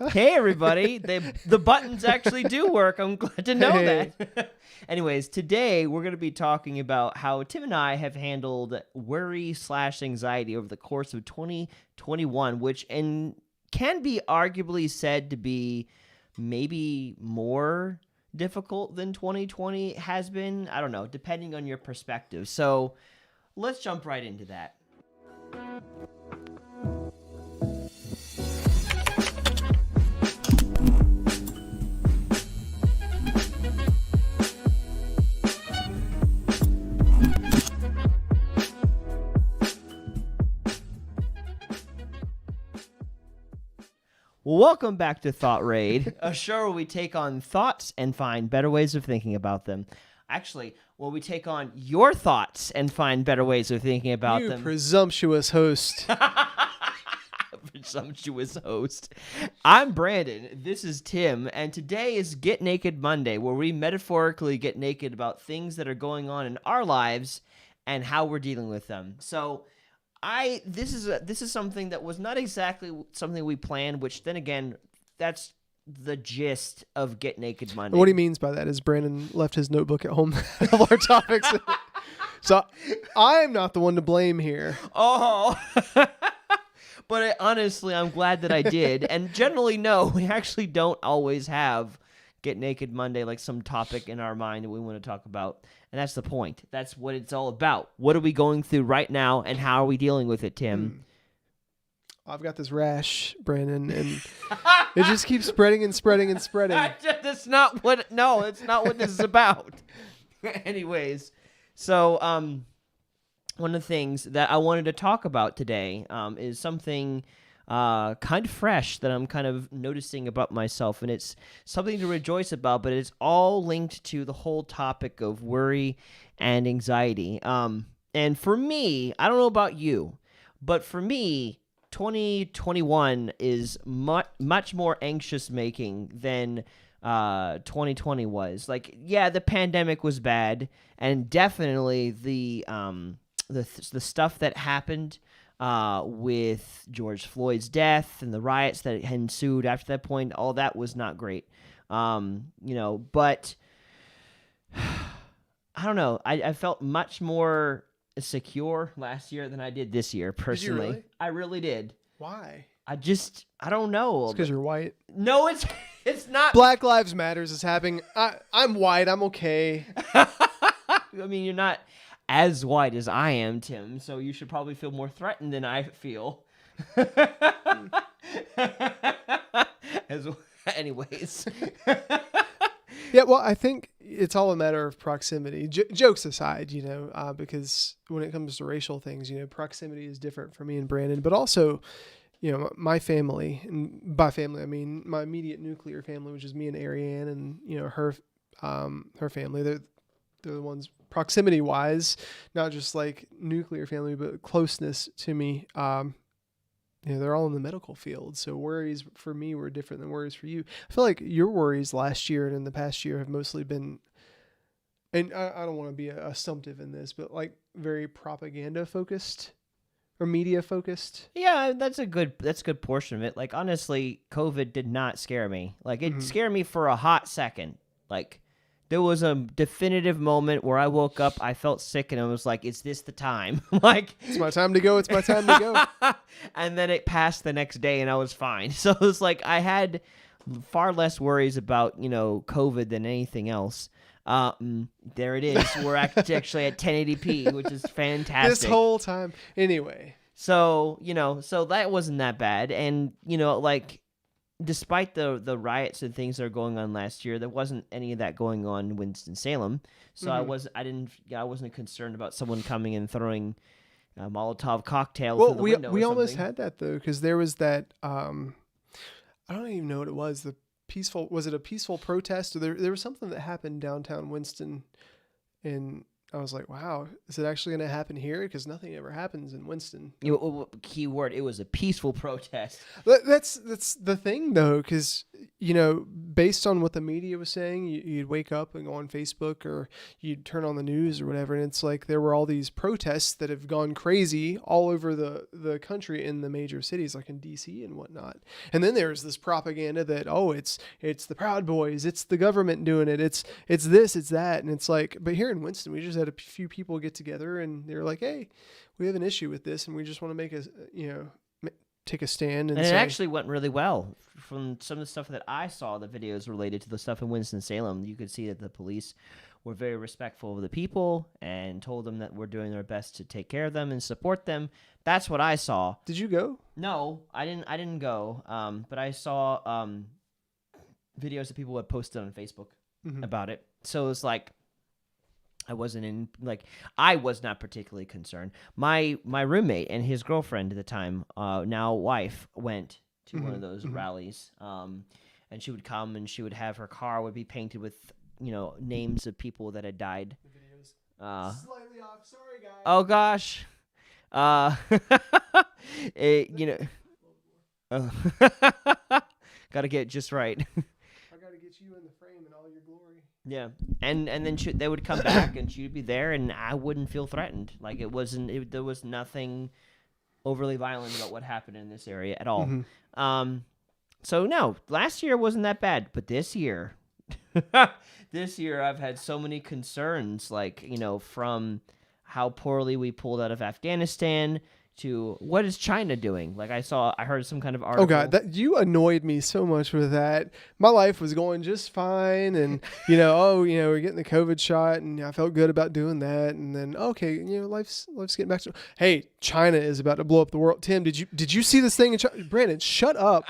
Hey, everybody. The buttons actually do work. I'm glad to know that. Anyways, today we're going to be talking about how Tim and I have handled worry/anxiety over the course of 2021, which can be arguably said to be maybe more difficult than 2020 has been. I don't know, depending on your perspective. So let's jump right into that. Welcome back to thoughtraid, a show where we take on thoughts and find better ways of thinking about them. Actually, where we take on your thoughts and find better ways of thinking about them. You presumptuous host. Presumptuous host. I'm Brandon. This is Tim. And today is Get Naked Monday, where we metaphorically get naked about things that are going on in our lives and how we're dealing with them. So this is something that was not exactly something we planned, which then again, that's the gist of Get Naked Monday. What he means by that is Brandon left his notebook at home of our topics. So I'm not the one to blame here. Oh, but honestly, I'm glad that I did. And generally, no, we actually don't always have Get Naked Monday, like some topic in our mind that we want to talk about. And that's the point. That's what it's all about. What are we going through right now, and how are we dealing with it, Tim? I've got this rash, Brandon, and it just keeps spreading and spreading and spreading. That's not what this is about. Anyways, so one of the things that I wanted to talk about today is something kind of fresh that I'm kind of noticing about myself, and it's something to rejoice about, but it's all linked to the whole topic of worry and anxiety. And for me, I don't know about you, but for me, 2021 is much more anxious making than 2020 was. Like, yeah, the pandemic was bad, and definitely the stuff that happened with George Floyd's death and the riots that ensued after that point, all that was not great. But I don't know. I felt much more secure last year than I did this year, personally. Did you really? I really did. Why? I don't know. It's because you're white. No, it's not. Black Lives Matters is happening. I'm white. I'm okay. I mean, you're not as white as I am, Tim, so you should probably feel more threatened than I feel. Anyways. Yeah, well, I think it's all a matter of proximity. Jokes aside, because when it comes to racial things, proximity is different for me and Brandon, but also, my family, and by family I mean my immediate nuclear family, which is me and Ariane, and her family. They're the ones proximity wise, not just like nuclear family, but closeness to me. They're all in the medical field. So worries for me were different than worries for you. I feel like your worries last year and in the past year have mostly been, and I don't want to be assumptive in this, but like very propaganda focused or media focused. Yeah, that's a good portion of it. Like, honestly, COVID did not scare me. Like, it scared me for a hot second. Like, there was a definitive moment where I woke up, I felt sick, and I was like, is this the time? Like, it's my time to go. It's my time to go. And then it passed the next day, and I was fine. So it was like I had far less worries about, COVID than anything else. There it is. We're actually at 1080p, which is fantastic. This whole time. Anyway. So, so that wasn't that bad. And, despite the riots and things that are going on last year, there wasn't any of that going on in Winston-Salem. So I wasn't concerned about someone coming and throwing a Molotov cocktail through the window. We almost had that though, because there was that I don't even know what it was. Was it a peaceful protest? Or there was something that happened downtown Winston, and I was like, wow, is it actually going to happen here? Because nothing ever happens in Winston. Key word, it was a peaceful protest. That's the thing, though, because based on what the media was saying, you'd wake up and go on Facebook or you'd turn on the news or whatever. And it's like there were all these protests that have gone crazy all over the country in the major cities, like in DC and whatnot. And then there's this propaganda that, oh, it's the Proud Boys, it's the government doing it. It's this, it's that. And it's like, but here in Winston, we just had a few people get together and they're like, hey, we have an issue with this and we just want to take a stand and it say, actually went really well. From some of the stuff that I saw, the videos related to the stuff in Winston-Salem, you could see that the police were very respectful of the people and told them that we're doing our best to take care of them and support them. That's what I saw. Did you go? No, I didn't go. But I saw videos that people had posted on Facebook about it. So it was like, I was not particularly concerned. My roommate and his girlfriend at the time, now wife, went to one of those rallies. And she would come and she would have her car would be painted with, names of people that had died. The videos. Slightly off. Sorry, guys. Oh gosh. Gotta get it just right. I gotta get you in the frame in all your glory. Yeah, and then they would come back, and she'd be there, and I wouldn't feel threatened. Like there was nothing overly violent about what happened in this area at all. So no, last year wasn't that bad, but this year, I've had so many concerns, from how poorly we pulled out of Afghanistan to what is China doing? Like I heard some kind of article. Oh God, you annoyed me so much with that. My life was going just fine, and we're getting the COVID shot, and I felt good about doing that. And then life's getting back to. Hey, China is about to blow up the world. Tim, did you see this thing in China? Brandon, shut up.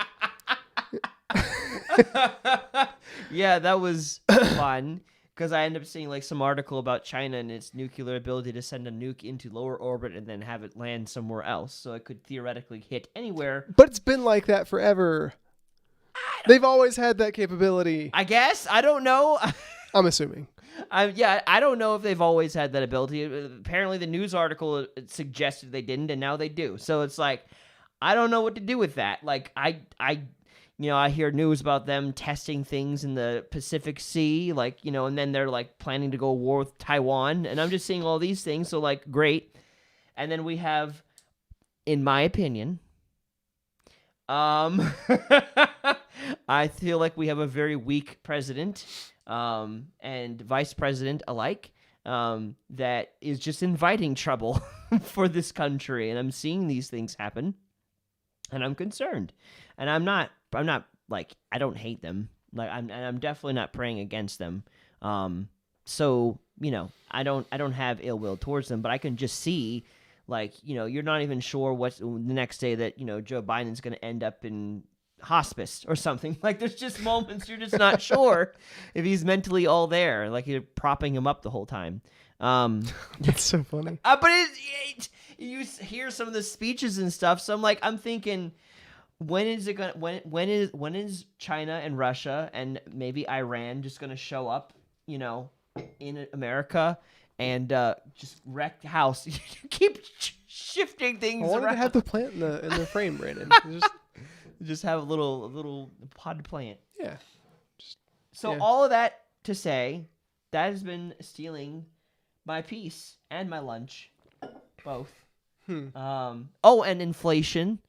Yeah, that was fun. Because I ended up seeing some article about China and its nuclear ability to send a nuke into lower orbit and then have it land somewhere else, so it could theoretically hit anywhere. But it's been like that forever. They've always had that capability. I guess I don't know. I'm assuming. I don't know if they've always had that ability. Apparently, the news article suggested they didn't, and now they do. So it's like I don't know what to do with that. I hear news about them testing things in the Pacific Sea, and then they're planning to go to war with Taiwan, and I'm just seeing all these things, so great. And then we have, in my opinion, I feel like we have a very weak president, and vice president alike, that is just inviting trouble for this country, and I'm seeing these things happen, and I'm concerned, and I'm not I don't hate them. I'm definitely not praying against them. So I don't have ill will towards them, but I can just see, you're not even sure what's the next day that Joe Biden's going to end up in hospice or something. There's just moments you're just not sure if he's mentally all there. You're propping him up the whole time. That's so funny. But you hear some of the speeches and stuff, so I'm thinking, when is China and Russia and maybe Iran just gonna show up, in America and just wreck the house? You keep shifting things around. I wanted around. to have the plant in the frame, Brandon. Just have a little potted plant. Yeah. All of that to say, that has been stealing my peace and my lunch, both. And inflation.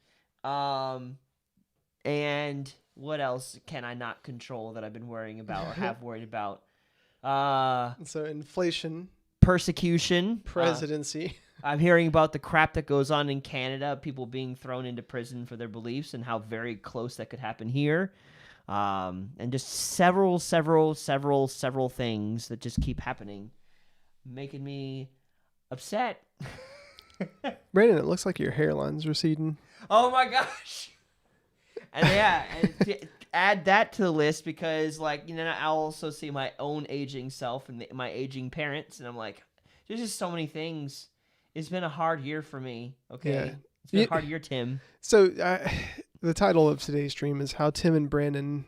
And what else can I not control that I've been worrying about or have worried about? So inflation, persecution, presidency. I'm hearing about the crap that goes on in Canada, people being thrown into prison for their beliefs and how very close that could happen here. And just several things that just keep happening, making me upset. Brandon, it looks like your hairline's receding. Oh my gosh. And to add that to the list, because I also see my own aging self and my aging parents, and I'm like, there's just so many things. It's been a hard year for me. Okay. Yeah. It's been a hard year, Tim. So the title of today's stream is How Tim and Brandon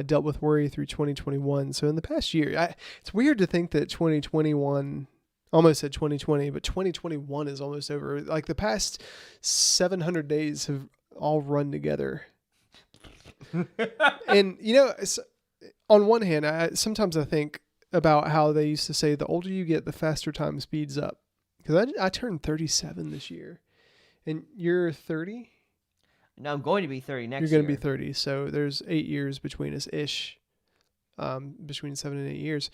Dealt with Worry Through 2021. So in the past year, it's weird to think that 2021, almost said 2020, but 2021 is almost over. The past 700 days have all run together. And, you know, on one hand, sometimes I think about how they used to say the older you get, the faster time speeds up. Because I turned 37 this year. And you're 30? No, I'm going to be 30 next year. You're going to be 30. So there's 8 years between us ish. Between 7 and 8 years.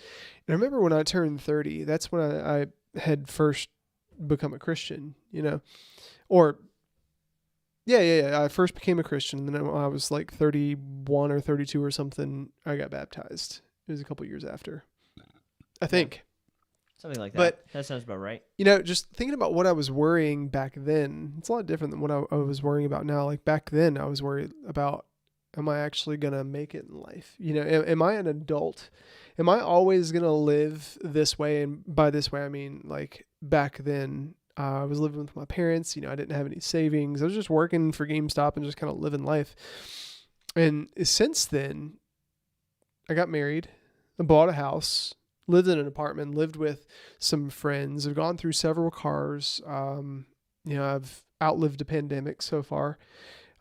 And I remember when I turned 30, that's when I had first become a Christian, you know, or yeah. I first became a Christian. And then when I was like 31 or 32 or something, I got baptized. It was a couple years after, I think. Something like that. But that sounds about right. You know, just thinking about what I was worrying back then, it's a lot different than what I was worrying about now. Like back then I was worried about, am I actually going to make it in life? You know, am I an adult? Am I always going to live this way? And by this way, I mean, like back then, I was living with my parents. You know, I didn't have any savings. I was just working for GameStop and just kind of living life. And since then, I got married, I bought a house, lived in an apartment, lived with some friends. I've gone through several cars. You know, I've outlived a pandemic so far.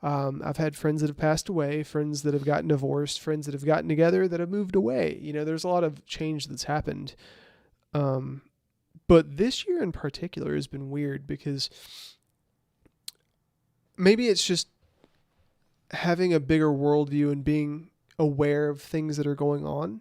I've had friends that have passed away, friends that have gotten divorced, friends that have gotten together that have moved away. You know, there's a lot of change that's happened. But this year in particular has been weird because maybe it's just having a bigger worldview and being aware of things that are going on.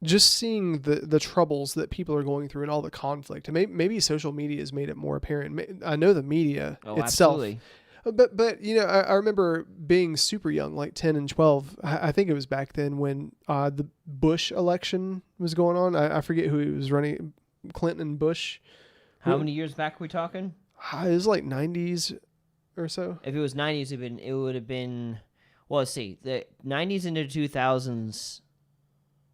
Just seeing the troubles that people are going through and all the conflict. And maybe social media has made it more apparent. I know the media itself. Absolutely. But you know, I remember being super young, like 10 and 12. I think it was back then when the Bush election was going on. I forget who he was running, Clinton and Bush. How many years back are we talking? It was like 90s or so. If it was 90s, it would have been, well, let's see, the 90s into 2000s.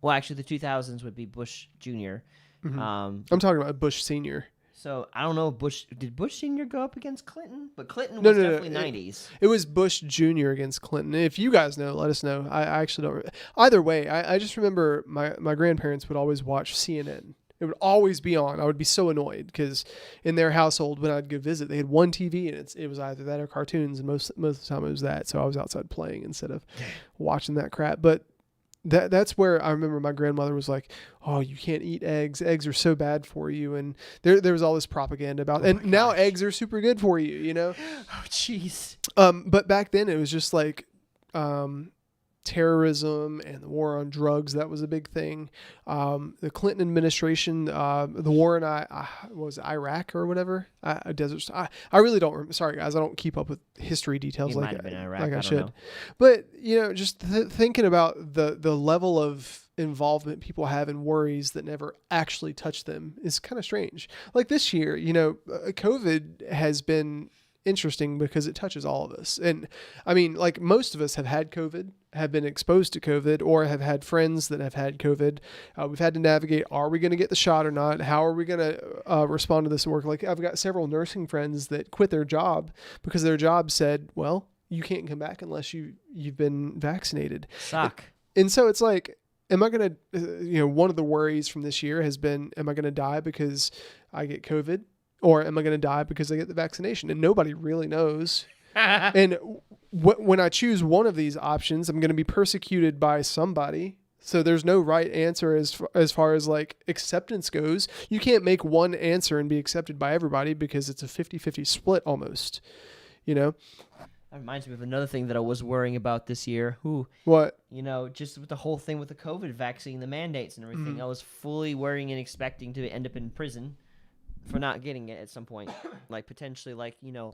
Well, actually, the 2000s would be Bush Jr. Mm-hmm. I'm talking about Bush Sr. So I don't know, did Bush Sr. go up against Clinton? But Clinton was definitely 90s. It was Bush Jr. against Clinton. If you guys know, let us know. I actually don't. Either way, I just remember my grandparents would always watch CNN. It would always be on. I would be so annoyed because in their household, when I'd go visit, they had one TV and it was either that or cartoons, and most of the time it was that. So I was outside playing instead of watching that crap. But that's where I remember my grandmother was like, "Oh, you can't eat eggs. Eggs are so bad for you." And there was all this propaganda about, and now eggs are super good for you, you know? Oh, jeez. But back then it was just like, terrorism and the war on drugs. That was a big thing. The Clinton administration, the war in Iraq or whatever, desert. I really don't remember. Sorry guys, I don't keep up with history details like I should. Know. But you know, just thinking about the level of involvement people have in worries that never actually touch them is kind of strange. Like this year, you know, COVID has been interesting because it touches all of us. And I mean, like most of us have had COVID, have been exposed to COVID, or have had friends that have had COVID. We've had to navigate, are we going to get the shot or not? How are we going to respond to this at work? Like I've got several nursing friends that quit their job because their job said, well, you can't come back unless you've been vaccinated. Suck. And so it's like, am I going to, you know, one of the worries from this year has been, am I going to die because I get COVID? Or am I going to die because I get the vaccination? And nobody really knows. And when I choose one of these options, I'm going to be persecuted by somebody. So there's no right answer as far as like acceptance goes. You can't make one answer and be accepted by everybody because it's a 50-50 split almost, you know? That reminds me of another thing that I was worrying about this year. What? You know, just with the whole thing with the COVID vaccine, the mandates and everything, I was fully worrying and expecting to end up in prison for not getting it at some point. Like potentially like, you know,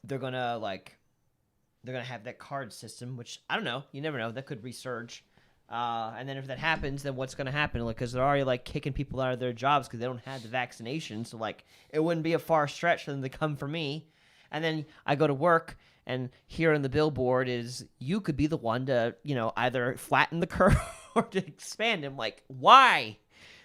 they're gonna have that card system, which I don't know, you never know, that could resurge. And then if that happens, then what's gonna happen? Like, cause they're already like kicking people out of their jobs because they don't have the vaccination. So like, it wouldn't be a far stretch for them to come for me. And then I go to work, and here on the billboard is, you could be the one to, you know, either flatten the curve or to expand them. Like, why?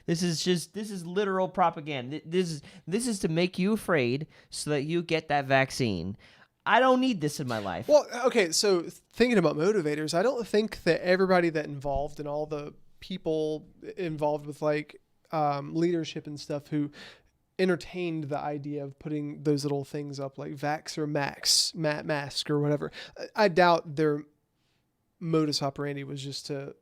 This is literal propaganda. This is to make you afraid so that you get that vaccine. I don't need this in my life. Well, okay, so thinking about motivators, I don't think that everybody that involved and all the people involved with like leadership and stuff who entertained the idea of putting those little things up like Vax or mask or whatever. I doubt their modus operandi was just to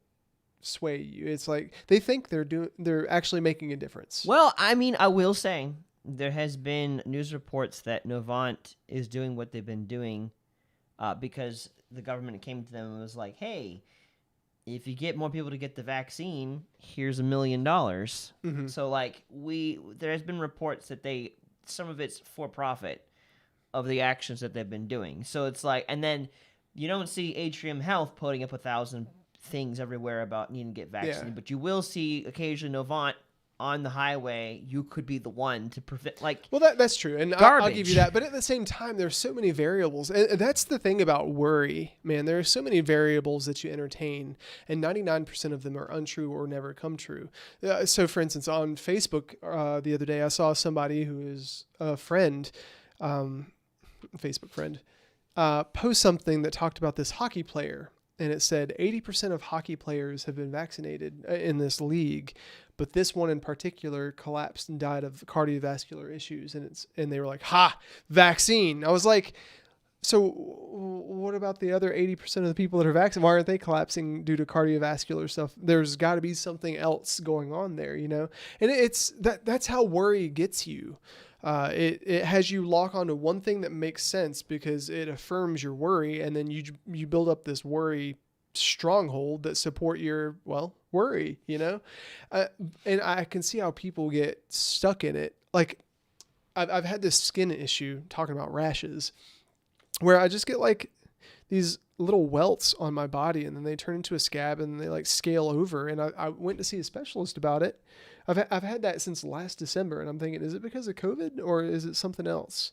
sway you. It's like they think they're actually making a difference. Well, I mean, I will say there has been news reports that Novant is doing what they've been doing because the government came to them and was like, hey, if you get more people to get the vaccine, here's $1 million. Mm-hmm. So like there has been reports that some of it's for profit of the actions that they've been doing. So it's like, and then you don't see Atrium Health putting up 1,000 things everywhere about needing to get vaccinated, but you will see occasionally Novant on the highway. You could be the one to prevent, like, well, that's true, and I'll give you that. But at the same time, there's so many variables, and that's the thing about worry, man. There are so many variables that you entertain, and 99% of them are untrue or never come true. So, for instance, on Facebook the other day, I saw somebody who is a friend, Facebook friend, post something that talked about this hockey player. And it said 80% of hockey players have been vaccinated in this league, but this one in particular collapsed and died of cardiovascular issues. And they were like, "Ha, vaccine!" I was like, "So what about the other 80% of the people that are vaccinated? Why aren't they collapsing due to cardiovascular stuff? There's got to be something else going on there, you know." And that's how worry gets you. It has you lock onto one thing that makes sense because it affirms your worry, and then you build up this worry stronghold that support your worry, you know. And I can see how people get stuck in it. Like I've had this skin issue, talking about rashes, where I just get like these little welts on my body, and then they turn into a scab, and they like scale over. And I went to see a specialist about it. I've had that since last December, and I'm thinking, is it because of COVID or is it something else?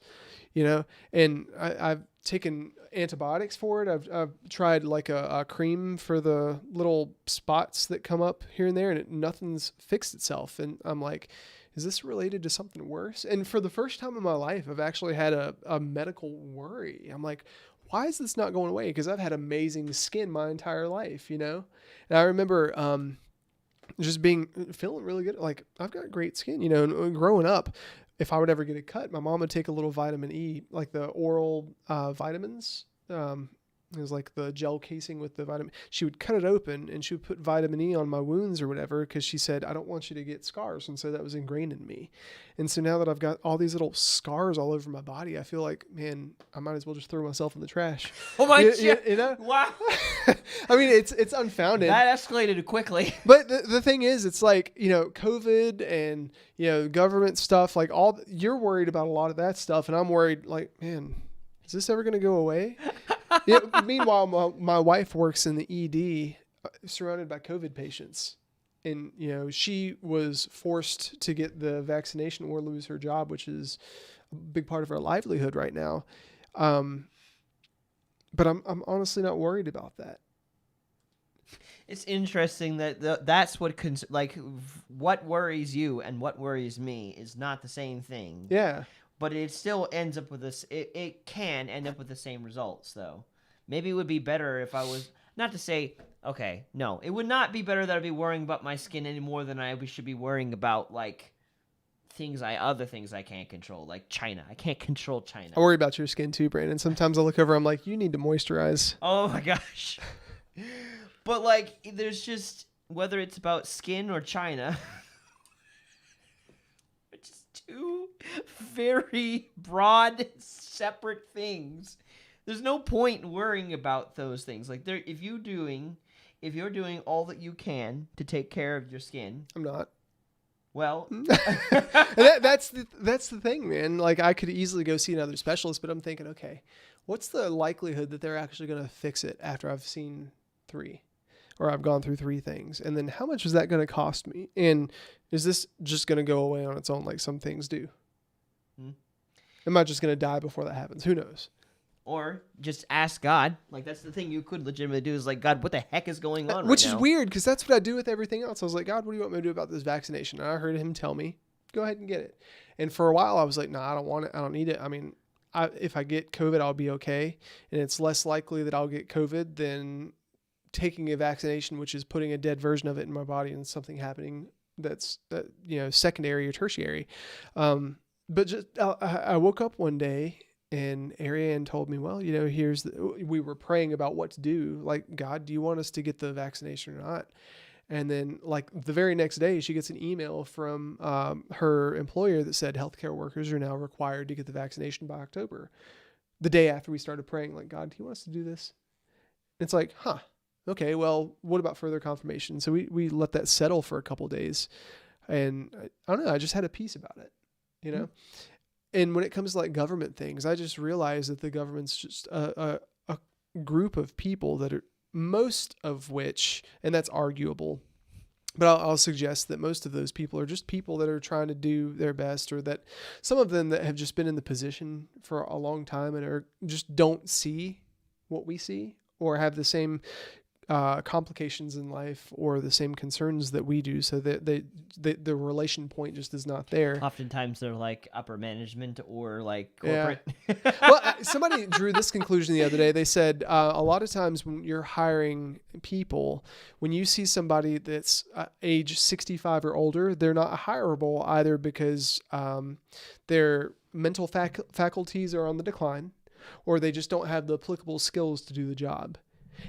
You know, and I've taken antibiotics for it. I've tried like a cream for the little spots that come up here and there, and nothing's fixed itself. And I'm like, is this related to something worse? And for the first time in my life, I've actually had a medical worry. I'm like, why is this not going away? Because I've had amazing skin my entire life, you know? And I remember just feeling really good. Like, I've got great skin, you know, and growing up, if I would ever get a cut, my mom would take a little vitamin E, like the oral vitamins. It was like the gel casing with the vitamin. She would cut it open and she would put vitamin E on my wounds or whatever, because she said, I don't want you to get scars. And so that was ingrained in me. And so now that I've got all these little scars all over my body, I feel like, man, I might as well just throw myself in the trash. Oh my God. You know? Wow. I mean, it's unfounded. That escalated quickly. But the thing is, it's like, you know, COVID and, you know, government stuff, like you're worried about a lot of that stuff. And I'm worried, like, man, is this ever going to go away? Yeah, meanwhile, my wife works in the ED, surrounded by COVID patients. And, you know, she was forced to get the vaccination or lose her job, which is a big part of her livelihood right now. But I'm honestly not worried about that. It's interesting that that's what what worries you and what worries me is not the same thing. Yeah. But it still ends up with this. It can end up with the same results, though. Maybe it would be better if I was not to say. Okay, no, it would not be better that I'd be worrying about my skin any more than I should be worrying about like other things I can't control, like China. I can't control China. I worry about your skin too, Brandon. Sometimes I look over, I'm like, you need to moisturize. Oh my gosh. But like, there's just whether it's about skin or China. Two very broad, separate things. There's no point in worrying about those things. Like, if you're doing all that you can to take care of your skin, I'm not. Well, that's the thing, man. Like, I could easily go see another specialist, but I'm thinking, okay, what's the likelihood that they're actually going to fix it after I've seen 3? Or I've gone through 3 things. And then how much is that going to cost me? And is this just going to go away on its own like some things do? Am I just going to die before that happens? Who knows? Or just ask God. Like, that's the thing you could legitimately do is like, God, what the heck is going on Which right is now? weird, because that's what I do with everything else. I was like, God, what do you want me to do about this vaccination? And I heard him tell me, go ahead and get it. And for a while, I was like, no, I don't want it. I don't need it. I mean, if I get COVID, I'll be okay. And it's less likely that I'll get COVID than taking a vaccination, which is putting a dead version of it in my body and something happening that's secondary or tertiary. But just I woke up one day and Ariane told me, well, we were praying about what to do. Like, God, do you want us to get the vaccination or not? And then, like, the very next day, she gets an email from her employer that said healthcare workers are now required to get the vaccination by October. The day after we started praying, like, God, do you want us to do this? It's like, okay, well, what about further confirmation? So we let that settle for a couple of days. And I don't know, I just had a peace about it, Mm-hmm. And when it comes to like government things, I just realized that the government's just a group of people that are, most of which, and that's arguable, but I'll suggest that most of those people are just people that are trying to do their best, or that some of them that have just been in the position for a long time and are just don't see what we see, or have the same complications in life or the same concerns that we do, so that the relation point just is not there. Oftentimes they're like upper management or like corporate. Yeah. Well, somebody drew this conclusion the other day. They said a lot of times when you're hiring people, when you see somebody that's age 65 or older, they're not hireable either because their mental faculties are on the decline, or they just don't have the applicable skills to do the job.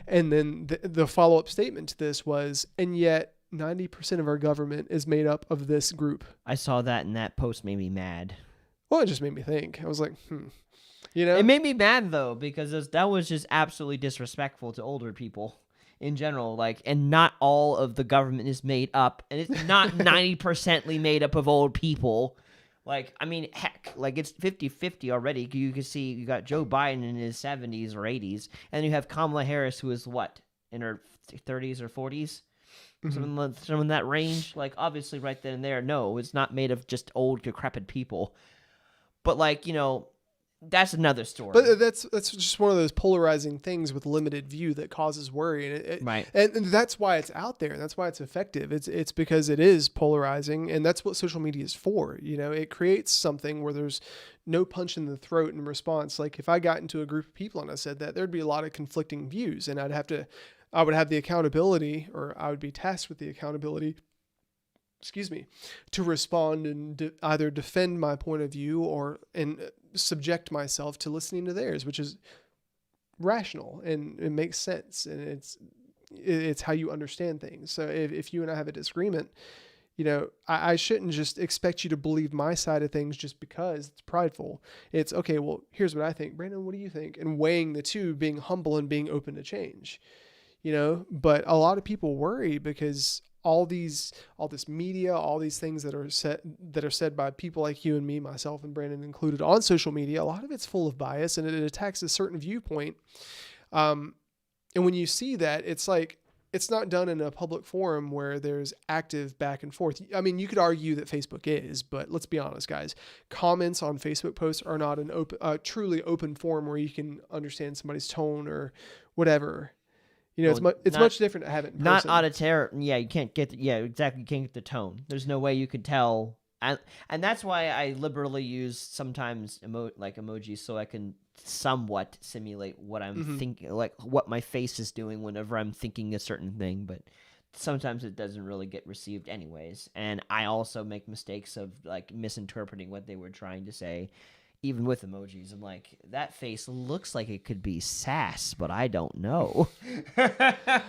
And then the follow-up statement to this was, and yet 90% of our government is made up of this group. I saw that, and that post made me mad. Well, it just made me think. I was like, It made me mad, though, because that was just absolutely disrespectful to older people in general. Like, and not all of the government is made up, and it's not 90% made up of old people. Like, I mean, heck, like it's 50-50 already. You can see you got Joe Biden in his 70s or 80s, and you have Kamala Harris, who is what, in her 30s or 40s? Mm-hmm. Some in that range. Like, obviously right then and there, no, it's not made of just old, decrepit people. But, like, that's another story. But that's just one of those polarizing things with limited view that causes worry, and right. And that's why it's out there, and that's why it's effective. It's because it is polarizing, and that's what social media is for. It creates something where there's no punch in the throat in response. Like, if I got into a group of people and I said that, there'd be a lot of conflicting views, and I would have the accountability, or I would be tasked with the accountability, to respond and either defend my point of view and subject myself to listening to theirs, which is rational and it makes sense, and it's how you understand things. So if you and I have a disagreement, I shouldn't just expect you to believe my side of things just because it's prideful. It's okay, well, here's what I think. Brandon, what do you think? And weighing the two, being humble and being open to change. But a lot of people worry because all this media, all these things that are said by people like you and me, myself and Brandon included, on social media, a lot of it's full of bias, and it attacks a certain viewpoint. And when you see that, it's like, it's not done in a public forum where there's active back and forth. I mean, you could argue that Facebook is, but let's be honest, guys. Comments on Facebook posts are not an truly open forum where you can understand somebody's tone or whatever. It's much different to have it in person. Not auditory. Yeah, you can't get. Exactly. You can't get the tone. There's no way you could tell. And that's why I liberally use sometimes emojis, so I can somewhat simulate what I'm thinking, like what my face is doing whenever I'm thinking a certain thing. But sometimes it doesn't really get received anyways. And I also make mistakes of like misinterpreting what they were trying to say. Even with emojis, I'm like, that face looks like it could be sass, but I don't know.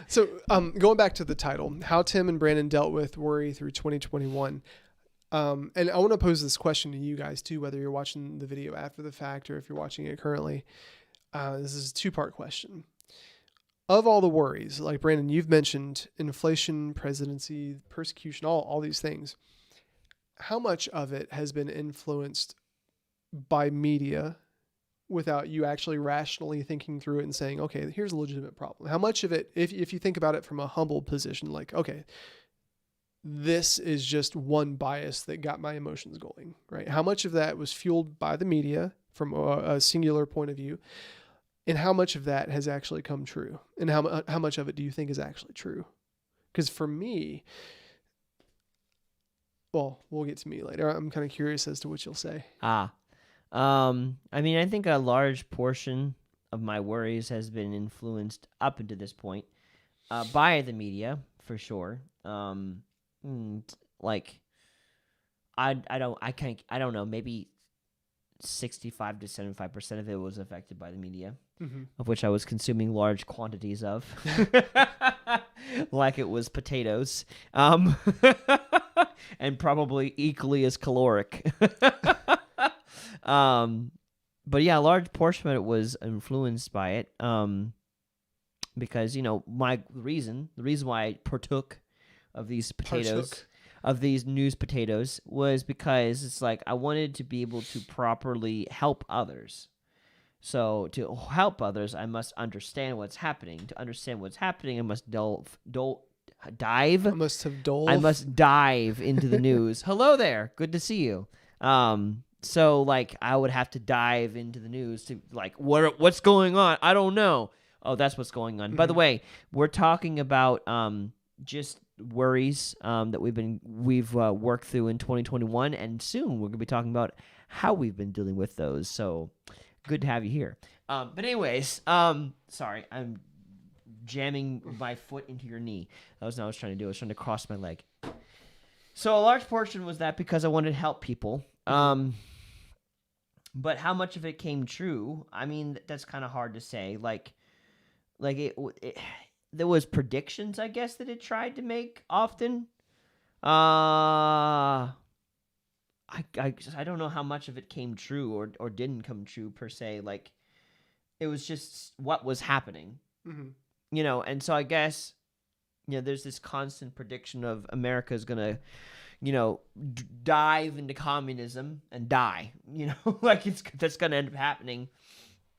So going back to the title, How Tim and Brandon Dealt with Worry Through 2021. And I want to pose this question to you guys too, whether you're watching the video after the fact or if you're watching it currently. This is a two-part question. Of all the worries, like Brandon, you've mentioned inflation, presidency, persecution, all these things. How much of it has been influenced by media without you actually rationally thinking through it and saying, okay, here's a legitimate problem? How much of it, if you think about it from a humble position, like, okay, this is just one bias that got my emotions going, right? How much of that was fueled by the media from a singular point of view, and how much of that has actually come true? And how much of it do you think is actually true? Because for me, well, we'll get to me later. I'm kind of curious as to what you'll say. I mean, I think a large portion of my worries has been influenced up until this point by the media, for sure. like I don't know, maybe 65 to 75% of it was affected by the media, of which I was consuming large quantities of, like it was potatoes, and probably equally as caloric. But yeah, a large portion of it was influenced by it, because the reason why I partook of these potatoes, of these news potatoes, was because it's like I wanted to be able to properly help others. So to help others, I must understand what's happening. To understand what's happening, I must dive. I must dive into the news. Hello there. Good to see you. So like I would have to dive into the news to like what's going on. I don't know. Oh, that's what's going on. By the way, we're talking about just worries that we've worked through in 2021, and soon we're gonna be talking about how we've been dealing with those. So good to have you here. But anyways, sorry, I'm jamming my foot into your knee. That was not what I was trying to do. I was trying to cross my leg. So a large portion was that because I wanted to help people. But how much of it came true? I mean, that's kind of hard to say. Like there was predictions, I guess, that it tried to make often. I don't know how much of it came true or didn't come true per se. Like it was just what was happening, and so I guess, there's this constant prediction of America's gonna, dive into communism and die, like that's gonna end up happening.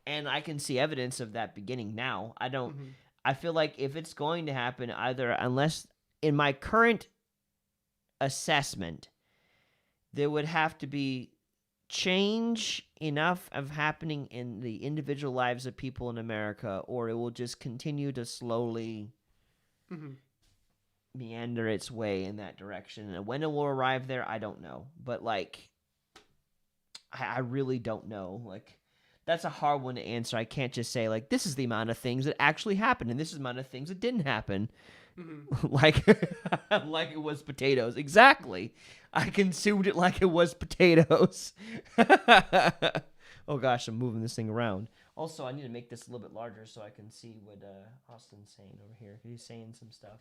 And I can see evidence of that beginning now. I feel like if it's going to happen, unless in my current assessment, there would have to be change enough of happening in the individual lives of people in America, or it will just continue to slowly meander its way in that direction. And when it will arrive there, I don't know. But like, I really don't know. Like, that's a hard one to answer. I can't just say like, this is the amount of things that actually happened, and this is the amount of things that didn't happen. like it was potatoes. Exactly. I consumed it like it was potatoes. Oh gosh, I'm moving this thing around. Also, I need to make this a little bit larger so I can see what Austin's saying over here. He's saying some stuff.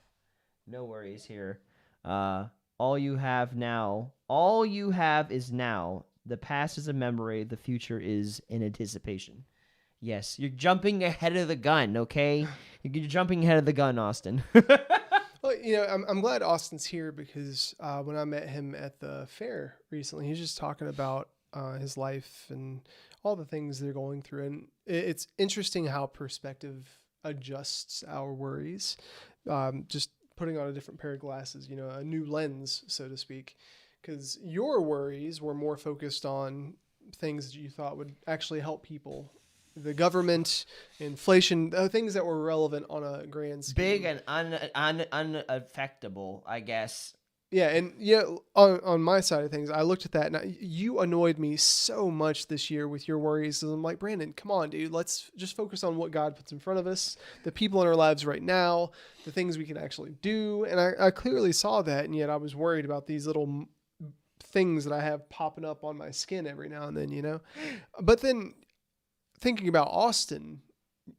No worries here. All you have is now. The past is a memory. The future is in anticipation. Yes, you're jumping ahead of the gun, okay? You're jumping ahead of the gun, Austin. Well, I'm glad Austin's here because when I met him at the fair recently, he was just talking about his life and all the things they're going through. And it's interesting how perspective adjusts our worries. Just putting on a different pair of glasses, a new lens, so to speak, because your worries were more focused on things that you thought would actually help people. The government, inflation, things that were relevant on a grand scale. Big and unaffectable, I guess. Yeah, and on my side of things, I looked at that, and you annoyed me so much this year with your worries. And I'm like, Brandon, come on, dude. Let's just focus on what God puts in front of us, the people in our lives right now, the things we can actually do. And I clearly saw that, and yet I was worried about these little things that I have popping up on my skin every now and then, But then thinking about Austin,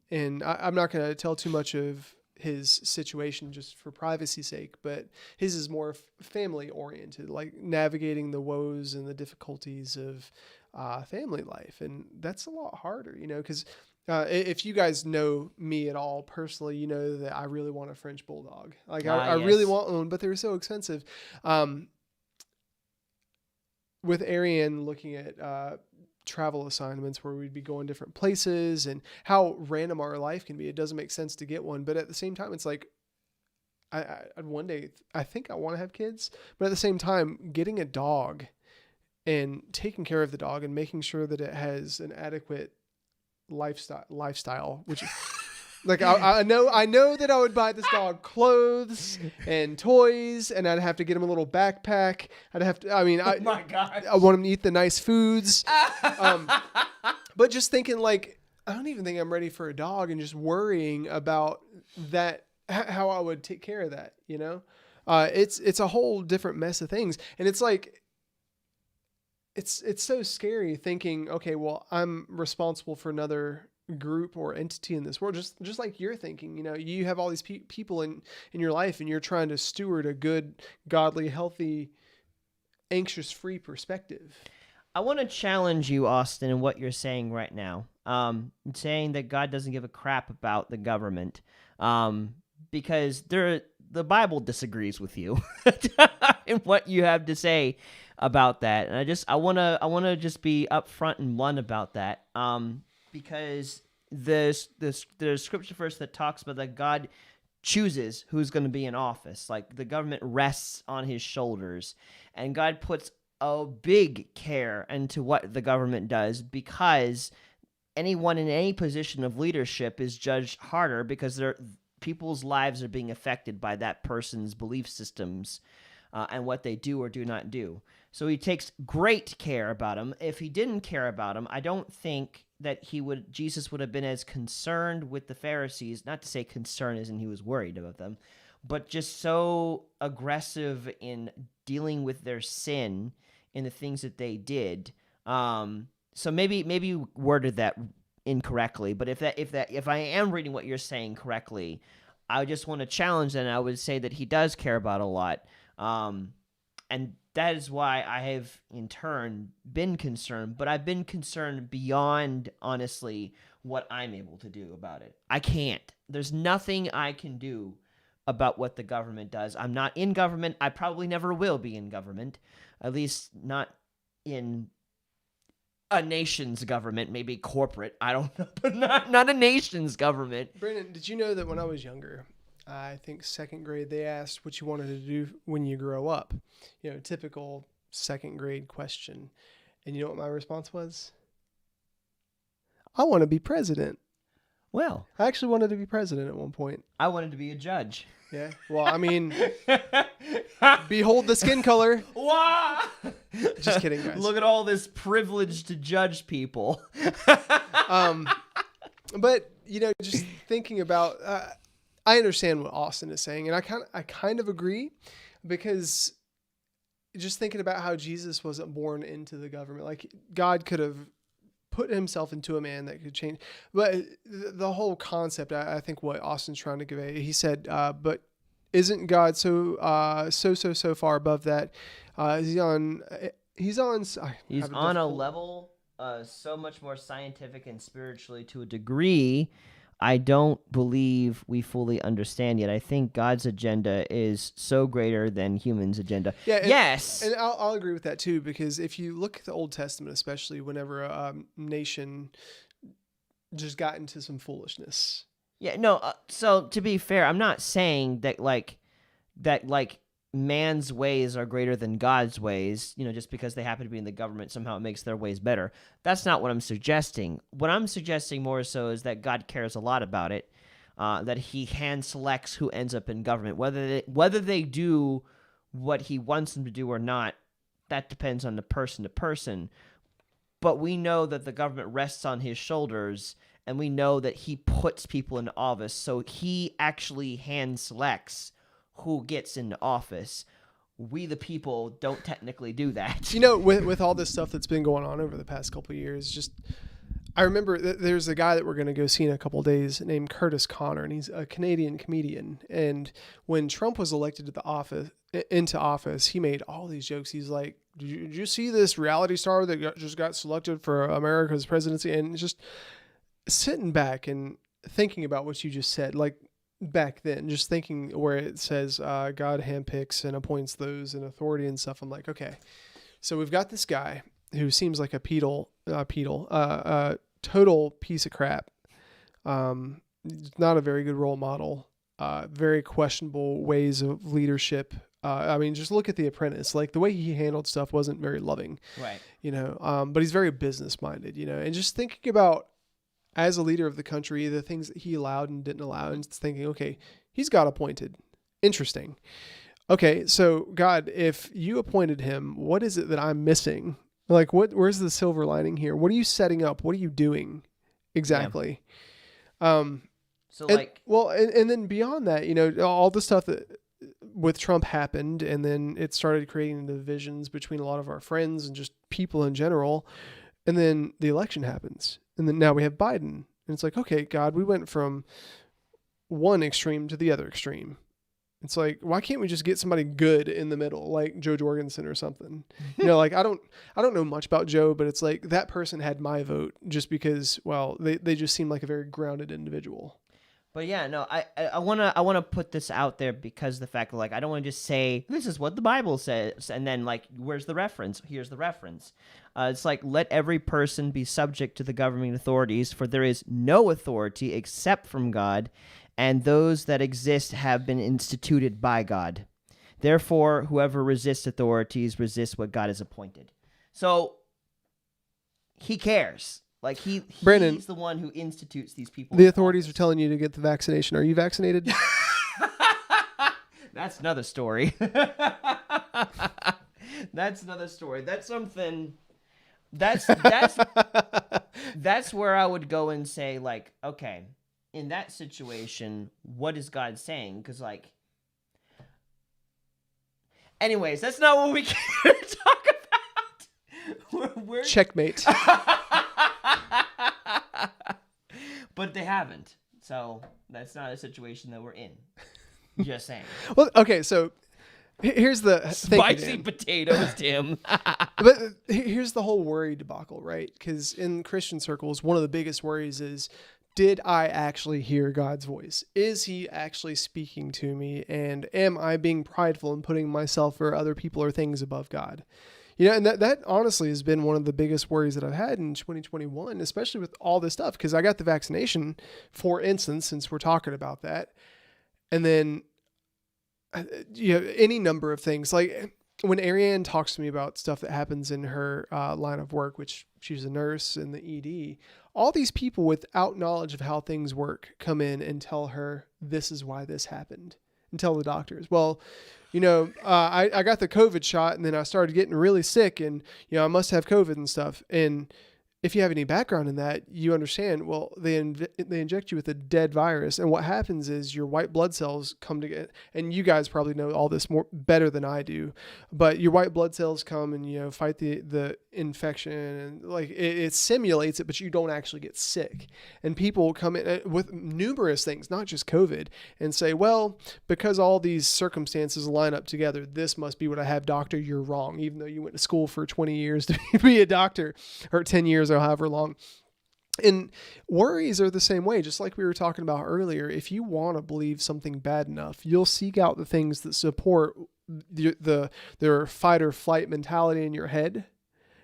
and I'm not going to tell too much of his situation just for privacy's sake, but his is more family oriented, like navigating the woes and the difficulties of family life. And that's a lot harder, because if you guys know me at all personally, you know that I really want a French bulldog. Like I really want one, but they're so expensive. With Ariane looking at travel assignments where we'd be going different places and how random our life can be, it doesn't make sense to get one. But at the same time, it's like I'd one day I think I want to have kids, but at the same time, getting a dog and taking care of the dog and making sure that it has an adequate lifestyle, which like I know that I would buy this dog clothes and toys, and I'd have to get him a little backpack. Oh my gosh. I want him to eat the nice foods. But just thinking like, I don't even think I'm ready for a dog, and just worrying about that, how I would take care of that, It's a whole different mess of things. And it's like, it's so scary thinking, okay, well, I'm responsible for another group or entity in this world, just like you're thinking. You have all these people in your life, and you're trying to steward a good, godly, healthy, anxious free perspective. I want to challenge you, Austin, in what you're saying right now. Saying that God doesn't give a crap about the government, because the Bible disagrees with you in what you have to say about that. And I want to just be upfront and blunt about that. Because there's scripture verse that talks about that God chooses who's going to be in office. Like, the government rests on his shoulders, and God puts a big care into what the government does, because anyone in any position of leadership is judged harder, because people's lives are being affected by that person's belief systems and what they do or do not do. So he takes great care about them. If he didn't care about them, I don't think that Jesus would have been as concerned with the Pharisees, not to say concern as in he was worried about them, but just so aggressive in dealing with their sin in the things that they did. So maybe you worded that incorrectly, but if I am reading what you're saying correctly, I just want to challenge that, and I would say that he does care about a lot. And that is why I have, in turn, been concerned, but I've been concerned beyond, honestly, what I'm able to do about it. I can't. There's nothing I can do about what the government does. I'm not in government. I probably never will be in government, at least not in a nation's government, maybe corporate. I don't know, but not a nation's government. Brandon, did you know that when I was younger, I think second grade, they asked what you wanted to do when you grow up? Typical second grade question. And you know what my response was? I want to be president. Well, I actually wanted to be president at one point. I wanted to be a judge. Yeah. Well, I mean, behold the skin color. Wow. Just kidding, guys. Look at all this privilege to judge people. But, just thinking about, I understand what Austin is saying, and I kind of agree, because just thinking about how Jesus wasn't born into the government, like God could have put himself into a man that could change. But the whole concept, I think what Austin's trying to convey, he said, but isn't God so far above that? He's on a level so much more scientific and spiritually, to a degree I don't believe we fully understand yet. I think God's agenda is so greater than humans' agenda. Yeah, yes. And I'll agree with that too, because if you look at the Old Testament, especially whenever a nation just got into some foolishness. Yeah, no, so to be fair, I'm not saying that man's ways are greater than God's ways, just because they happen to be in the government, somehow it makes their ways better. That's not what I'm suggesting. What I'm suggesting more so is that God cares a lot about it, that he hand selects who ends up in government. Whether they do what he wants them to do or not, that depends on the person to person. But we know that the government rests on his shoulders, and we know that he puts people into office, so he actually hand selects who gets into office. We, the people, don't technically do that. With all this stuff that's been going on over the past couple of years, I remember there's a guy that we're going to go see in a couple of days named Curtis Connor, and he's a Canadian comedian. And when Trump was elected into office, he made all these jokes. He's like, did you see this reality star that just got selected for America's presidency? And just sitting back and thinking about what you just said, like, back then, just thinking where it says God handpicks and appoints those in authority and stuff. I'm like, okay, so we've got this guy who seems like a total piece of crap. Not a very good role model. Very questionable ways of leadership. Just look at The Apprentice. Like, the way he handled stuff wasn't very loving. Right. But he's very business minded. And just thinking about, as a leader of the country, the things that he allowed and didn't allow, and thinking, okay, he's got appointed. Interesting. Okay, so God, if you appointed him, what is it that I'm missing? Like, where's the silver lining here? What are you setting up? What are you doing exactly? Yeah. And then beyond that, all the stuff that with Trump happened, and then it started creating divisions between a lot of our friends and just people in general. And then the election happens, and then now we have Biden, and it's like, okay, God, we went from one extreme to the other extreme. It's like, why can't we just get somebody good in the middle, like Joe Jorgensen or something? Like I don't know much about Joe, but it's like that person had my vote just because, well, they just seem like a very grounded individual. But yeah, no, I wanna put this out there because the fact that, like, I don't want to just say this is what the Bible says and then, like, where's the reference? Here's the reference. It's like, let every person be subject to the governing authorities, for there is no authority except from God, and those that exist have been instituted by God. Therefore, whoever resists authorities resists what God has appointed. So he cares. Like Brandon, he's the one who institutes these people. The authorities are telling you to get the vaccination. Are you vaccinated? That's another story. That's another story. That's something. That's where I would go and say, like, okay, in that situation, what is God saying? Because, like, anyways, that's not what we can talk about. We're Checkmate. But they haven't, so that's not a situation that we're in. Just saying. Well, okay, so here's the spicy potatoes, Tim. But here's the whole worry debacle, right? Because in Christian circles, one of the biggest worries is, did I actually hear God's voice? Is he actually speaking to me? And am I being prideful and putting myself or other people or things above God? And that honestly has been one of the biggest worries that I've had in 2021, especially with all this stuff, because I got the vaccination, for instance, since we're talking about that. And then, any number of things. Like when Ariane talks to me about stuff that happens in her line of work, which she's a nurse in the ED, all these people without knowledge of how things work come in and tell her, this is why this happened, and tell the doctors, well, I got the COVID shot and then I started getting really sick and, I must have COVID and stuff. And if you have any background in that, you understand, well, they inject you with a dead virus. And what happens is your white blood cells come together. And you guys probably know all this better than I do. But your white blood cells come and, fight the infection. And like it simulates it, but you don't actually get sick. And people come in with numerous things, not just COVID, and say, well, because all these circumstances line up together, this must be what I have, doctor. You're wrong. Even though you went to school for 20 years to be a doctor, or 10 years or however long. And worries are the same way, just like we were talking about earlier. If you want to believe something bad enough, you'll seek out the things that support their fight or flight mentality in your head.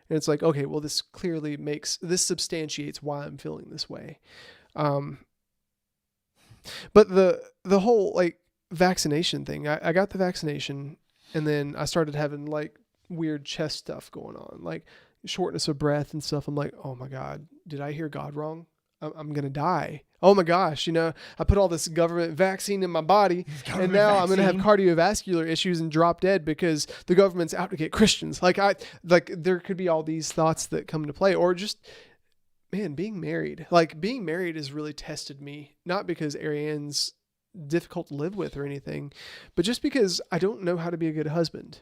And it's like, okay, well, this substantiates why I'm feeling this way. But the whole like vaccination thing, I got the vaccination and then I started having like weird chest stuff going on, like shortness of breath and stuff. I'm like, oh my God, did I hear God wrong? I'm going to die. Oh my gosh. I put all this government vaccine in my body and now I'm going to have cardiovascular issues and drop dead because the government's out to get Christians. Like there could be all these thoughts that come into play, or just, man, being married has really tested me, not because Ariane's difficult to live with or anything, but just because I don't know how to be a good husband.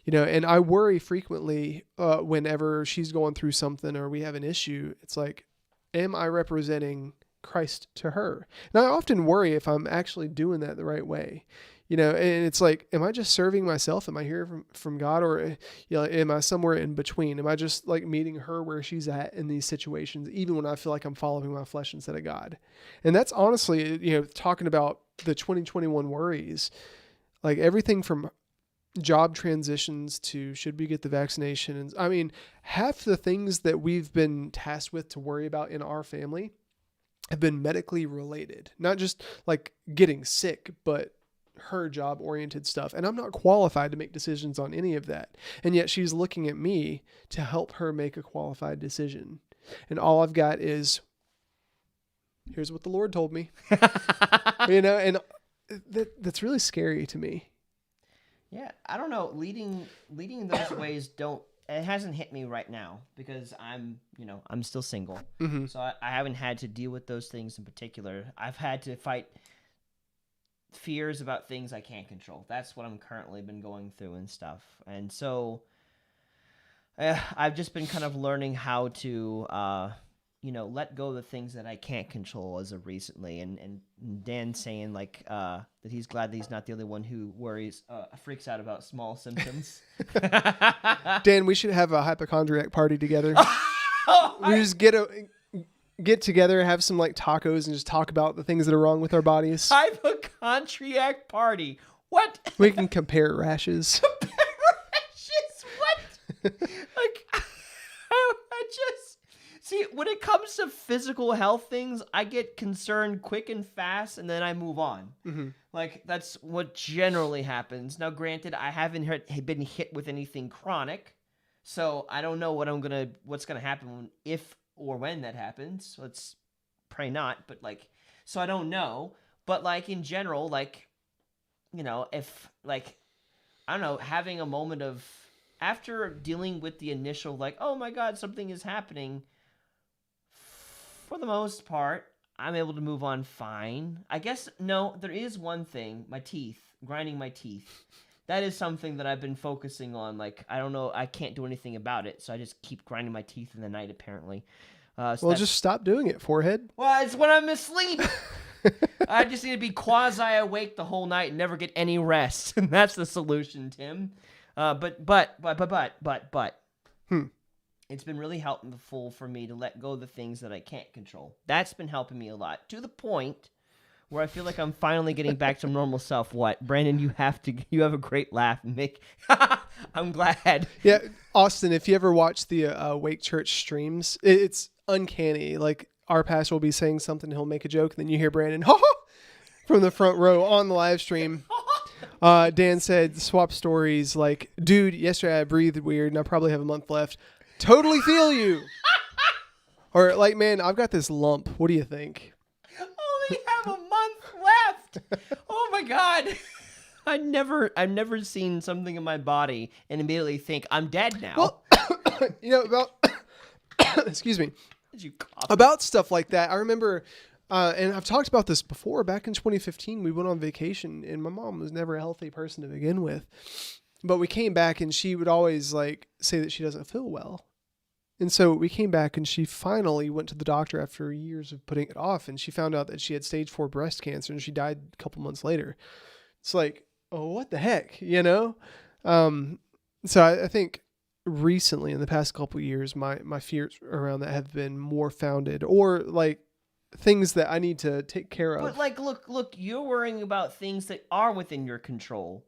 And I worry frequently whenever she's going through something or we have an issue. It's like, am I representing Christ to her? And I often worry if I'm actually doing that the right way. And it's like, am I just serving myself? Am I hearing from God, or am I somewhere in between? Am I just like meeting her where she's at in these situations, even when I feel like I'm following my flesh instead of God? And that's honestly, talking about the 2021 worries, like everything from job transitions to should we get the vaccination. And I mean, half the things that we've been tasked with to worry about in our family have been medically related, not just like getting sick, but her job oriented stuff. And I'm not qualified to make decisions on any of that. And yet she's looking at me to help her make a qualified decision. And all I've got is, here's what the Lord told me, and that's really scary to me. Yeah, I don't know. Leading in those ways it hasn't hit me right now because I'm still single. Mm-hmm. So I haven't had to deal with those things in particular. I've had to fight fears about things I can't control. That's what I'm currently been going through and stuff. And so I've just been kind of learning how to, let go of the things that I can't control as of recently. And Dan saying like that he's glad that he's not the only one who freaks out about small symptoms. Dan, we should have a hypochondriac party together. Oh, We just get together, have some like tacos, and just talk about the things that are wrong with our bodies. hypochondriac party. What? We can compare rashes. Rashes? What? Like, I just see when it comes to physical health things, I get concerned quick and fast, and then I move on. Mm-hmm. Like that's what generally happens. Now, granted, I haven't been hit with anything chronic, so I don't know what's gonna happen if or when that happens. Let's pray not, but like, so I don't know. But like in general, like, if like, I don't know, having a moment of after dealing with the initial like, oh my God, something is happening. For the most part, I'm able to move on fine. I guess, no, there is one thing, my teeth, grinding my teeth. That is something that I've been focusing on. Like, I don't know, I can't do anything about it, so I just keep grinding my teeth in the night, apparently. Well, just stop doing it, forehead. Well, it's when I'm asleep. I just need to be quasi-awake the whole night and never get any rest. And that's the solution, Tim. But. It's been really helpful for me to let go of the things that I can't control. That's been helping me a lot, to the point where I feel like I'm finally getting back to normal self. What, Brandon? You have a great laugh, Mick. I'm glad. Yeah, Austin. If you ever watch the Wake Church streams, it's uncanny. Like our pastor will be saying something, he'll make a joke, and then you hear Brandon from the front row on the live stream. Dan said, swap stories. Like, dude, yesterday I breathed weird, and I probably have a month left. Totally feel you. Or like, man, I've got this lump. What do you think? Only have a month left. Oh my God. I've never seen something in my body and immediately think I'm dead now. Well, about excuse me. Did you cough? About stuff like that. I remember, and I've talked about this before. Back in 2015, we went on vacation, and my mom was never a healthy person to begin with. But we came back, and she would always like say that she doesn't feel well. And so we came back, and she finally went to the doctor after years of putting it off, and she found out that she had stage 4 breast cancer, and she died a couple months later. It's like, oh, what the heck, So I think recently, in the past couple of years, my fears around that have been more founded, or like things that I need to take care of. But like, look, you're worrying about things that are within your control.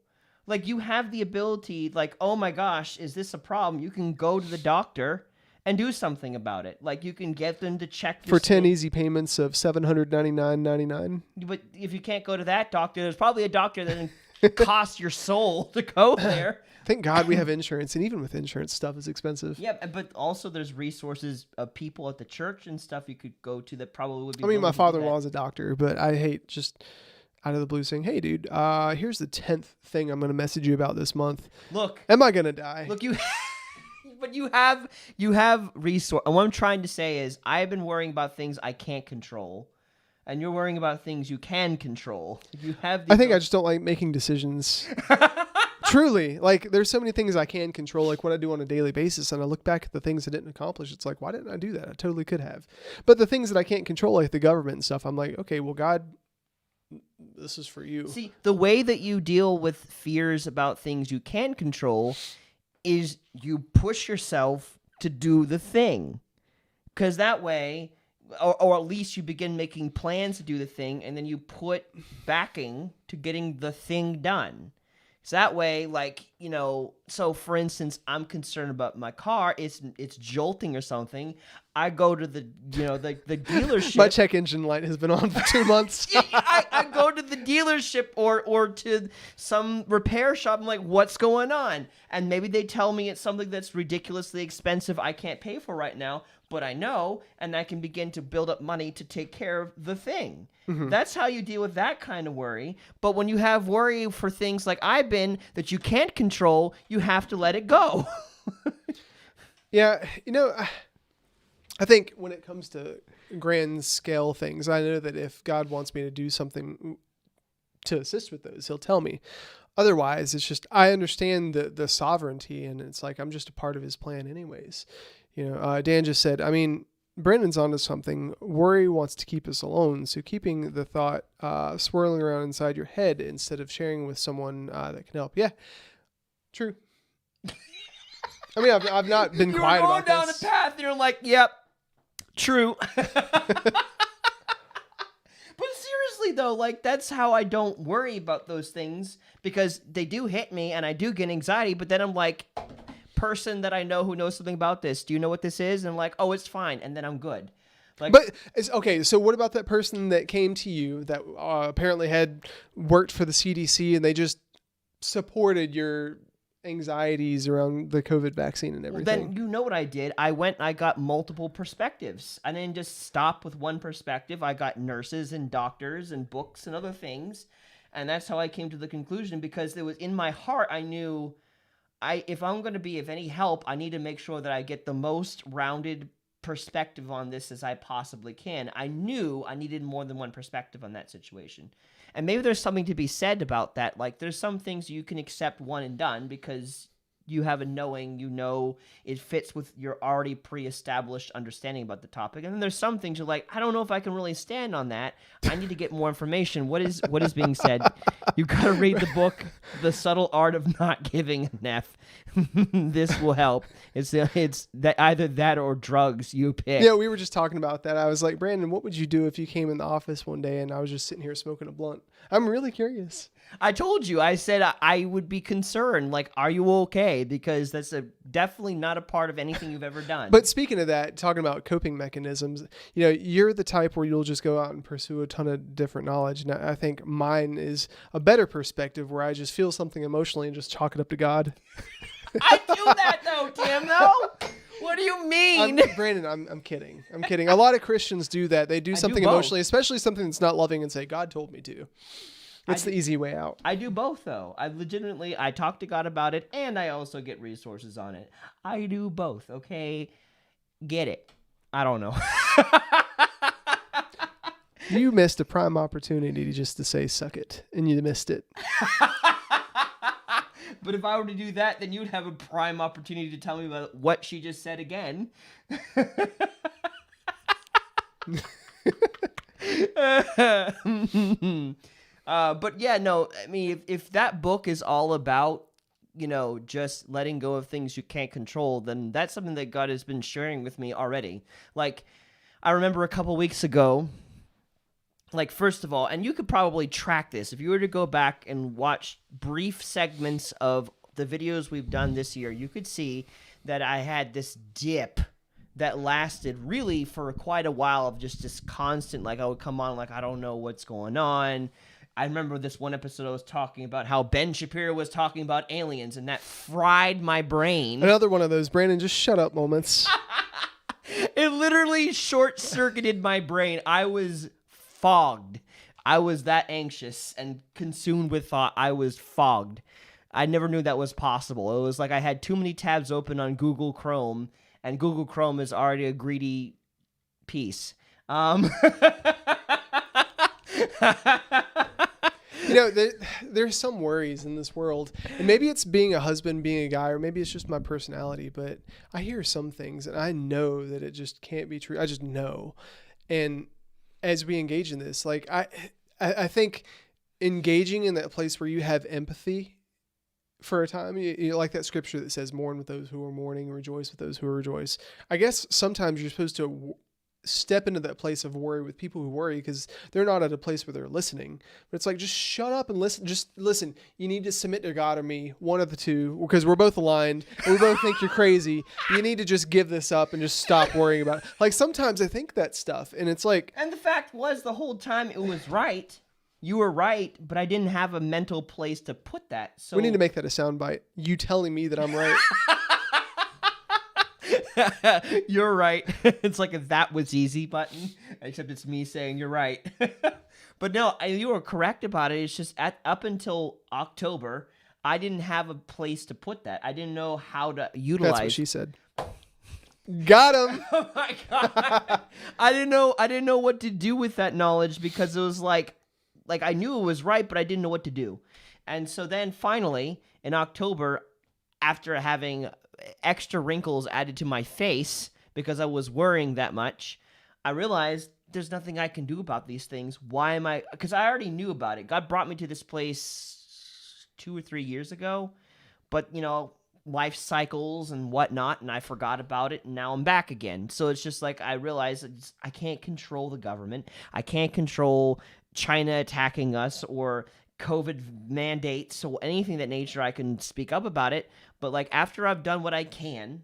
Like, you have the ability, like, oh my gosh, is this a problem? You can go to the doctor and do something about it. Like, you can get them to check your for 10 easy payments of $799.99. But if you can't go to that doctor, there's probably a doctor that costs your soul to go there. Thank God we have insurance, and even with insurance, stuff is expensive. Yeah, but also there's resources of people at the church and stuff you could go to that probably would be. I mean, my father-in-law is a doctor, but I hate just out of the blue saying, hey, dude, here's the 10th thing I'm going to message you about this month. Look. Am I going to die? Look, but you have resource. And what I'm trying to say is I've been worrying about things I can't control, and you're worrying about things you can control. I think I just don't like making decisions. Truly, like there's so many things I can control, like what I do on a daily basis, and I look back at the things I didn't accomplish. It's like, why didn't I do that? I totally could have. But the things that I can't control, like the government and stuff, I'm like, okay, well, God, this is for you. See, the way that you deal with fears about things you can control is you push yourself to do the thing. Because that way, or at least you begin making plans to do the thing, and then you put backing to getting the thing done. So that way, like, so for instance, I'm concerned about my car. It's jolting or something. I go to the dealership. My check engine light has been on for 2 months. I go to the dealership or to some repair shop. I'm like, what's going on? And maybe they tell me it's something that's ridiculously expensive I can't pay for right now, but I know, and I can begin to build up money to take care of the thing. Mm-hmm. That's how you deal with that kind of worry. But when you have worry for things like I've been that you can't control, you have to let it go. Yeah, I think when it comes to grand scale things, I know that if God wants me to do something to assist with those. He'll tell me. Otherwise, it's just, I understand the sovereignty, and it's like, I'm just a part of his plan anyways. Dan just said, I mean, Brandon's onto something. Worry wants to keep us alone. So keeping the thought swirling around inside your head instead of sharing with someone that can help. Yeah, true. I mean, I've not been quiet about this. You're going down a path and you're like, yep, true. But seriously though, like that's how I don't worry about those things, because they do hit me and I do get anxiety, but then I'm like, person that I know who knows something about this, do you know what this is? And I'm like, oh, it's fine, and then I'm good. Like, but it's okay. So what about that person that came to you that apparently had worked for the CDC and they just supported your anxieties around the COVID vaccine and everything? Well, then you know what I did. I went and I got multiple perspectives. I didn't just stop with one perspective. I got nurses and doctors and books and other things. And that's how I came to the conclusion, because it was in my heart. I knew if I'm going to be of any help, I need to make sure that I get the most rounded perspective on this as I possibly can. I knew I needed more than one perspective on that situation. And maybe there's something to be said about that. Like, there's some things you can accept one and done because you have a knowing, it fits with your already pre-established understanding about the topic. And then there's some things you're like, I don't know if I can really stand on that. I need to get more information. What is being said? You got to read the book, The Subtle Art of Not Giving an F. This will help. It's that either that or drugs you pick. Yeah, we were just talking about that. I was like, Brandon, what would you do if you came in the office one day and I was just sitting here smoking a blunt? I'm really curious. I told you, I said I would be concerned. Like, are you okay? Because that's definitely not a part of anything you've ever done. But speaking of that, talking about coping mechanisms, you're the type where you'll just go out and pursue a ton of different knowledge. And I think mine is a better perspective where I just feel something emotionally and just chalk it up to God. I do that though, Tim, though. What do you mean? Brandon, I'm kidding. I'm kidding. A lot of Christians do that. They do something emotionally, especially something that's not loving, and say, God told me to. It's the easy way out. I do both, though. I talk to God about it, and I also get resources on it. I do both, okay? Get it. I don't know. You missed a prime opportunity just to say, suck it, and you missed it. But if I were to do that, then you'd have a prime opportunity to tell me about what she just said again. But yeah, no, I mean, if that book is all about, just letting go of things you can't control, then that's something that God has been sharing with me already. Like, I remember a couple weeks ago, like, first of all, and you could probably track this, if you were to go back and watch brief segments of the videos we've done this year, you could see that I had this dip that lasted really for quite a while of just this constant, like, I would come on, like, I don't know what's going on. I remember this one episode I was talking about how Ben Shapiro was talking about aliens, and that fried my brain. Another one of those, Brandon, just shut up moments. It literally short-circuited my brain. I was fogged. I was that anxious and consumed with thought. I was fogged. I never knew that was possible. It was like I had too many tabs open on Google Chrome, and Google Chrome is already a greedy piece. There's some worries in this world, and maybe it's being a husband, being a guy, or maybe it's just my personality, but I hear some things and I know that it just can't be true. I just know. And as we engage in this, like I think engaging in that place where you have empathy for a time, you like that scripture that says, mourn with those who are mourning, rejoice with those who rejoice. I guess sometimes you're supposed to step into that place of worry with people who worry because they're not at a place where they're listening. But it's like, just shut up and listen. Just listen. You need to submit to God or me, one of the two, because we're both aligned and we both think you're crazy. You need to just give this up and just stop worrying about it. Like, sometimes I think that stuff, and it's like... And the fact was, the whole time it was right. You were right, but I didn't have a mental place to put that. So we need to make that a soundbite. You telling me that I'm right. You're right. It's like a "that was easy" button, except it's me saying you're right. But no, you were correct about it. It's just up until October, I didn't have a place to put that. I didn't know how to utilize. That's what she said. Got him. Oh my God. I didn't know what to do with that knowledge, because it was like, like I knew it was right, but I didn't know what to do. And so then finally in October, after having extra wrinkles added to my face because I was worrying that much, I realized there's nothing I can do about these things. Why am I? Because I already knew about it. God brought me to this place 2 or 3 years ago, but life cycles and whatnot, and I forgot about it, and now I'm back again. So it's just like I realized I can't control the government. I can't control China attacking us or COVID mandates or anything that nature. I can speak up about it, but like after I've done what I can,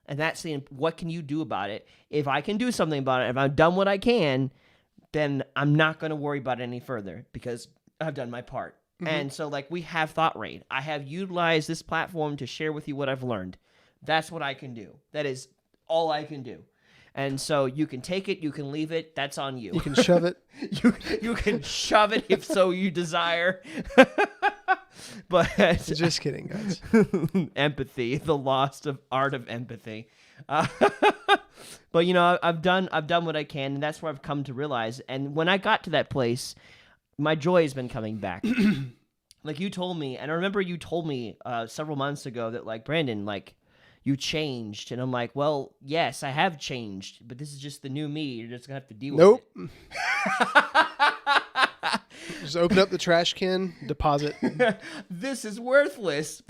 and that's saying, what can you do about it? If I can do something about it, if I've done what I can, then I'm not going to worry about it any further because I've done my part. Mm-hmm. And so, like, we have ThoughtRaid. I have utilized this platform to share with you what I've learned. That's what I can do. That is all I can do. And so you can take it, you can leave it. That's on you. You can shove it. you can shove it if so you desire. But just kidding, guys. Empathy, the lost art of empathy. But I've done what I can, and that's where I've come to realize. And when I got to that place, my joy has been coming back. Like you told me, and I remember you told me several months ago that, like, Brandon, like, you changed. And I'm like, well, yes, I have changed, but this is just the new me. You're just going to have to deal with it. Just open up the trash can, deposit. This is worthless.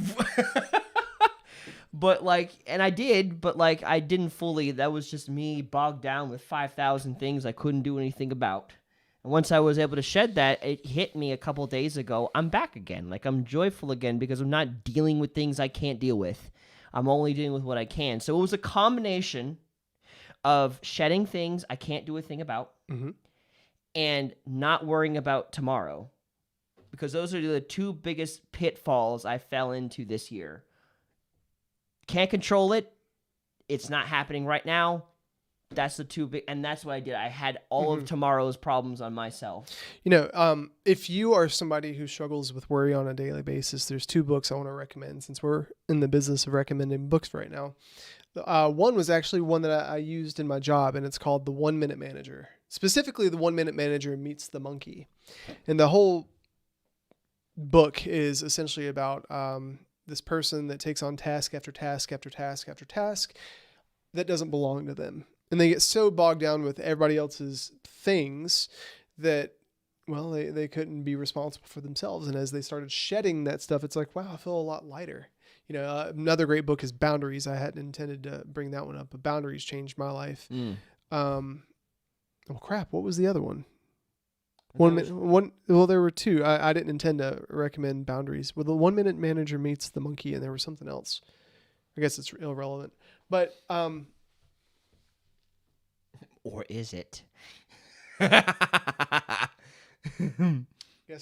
But like, and I did, but like, I didn't fully. That was just me bogged down with 5,000 things I couldn't do anything about. And once I was able to shed that, it hit me a couple of days ago. I'm back again. Like, I'm joyful again because I'm not dealing with things I can't deal with. I'm only dealing with what I can. So it was a combination of shedding things I can't do a thing about, mm-hmm. and not worrying about tomorrow. Because those are the two biggest pitfalls I fell into this year. Can't control it. It's not happening right now. That's the two big, and that's what I did. I had all of tomorrow's problems on myself. If you are somebody who struggles with worry on a daily basis, there's 2 books I want to recommend since we're in the business of recommending books right now. One was actually one that I used in my job, and it's called The 1 Minute Manager. Specifically, The 1 Minute Manager Meets the Monkey. And the whole book is essentially about this person that takes on task after task after task after task that doesn't belong to them. And they get so bogged down with everybody else's things that, well, they couldn't be responsible for themselves. And as they started shedding that stuff, it's like, wow, I feel a lot lighter. Another great book is Boundaries. I hadn't intended to bring that one up, but Boundaries changed my life. Oh crap. What was the other one? Well, there were 2. I didn't intend to recommend Boundaries. Well, The 1 Minute Manager Meets the Monkey, and there was something else. I guess it's irrelevant, but, or is it? Guess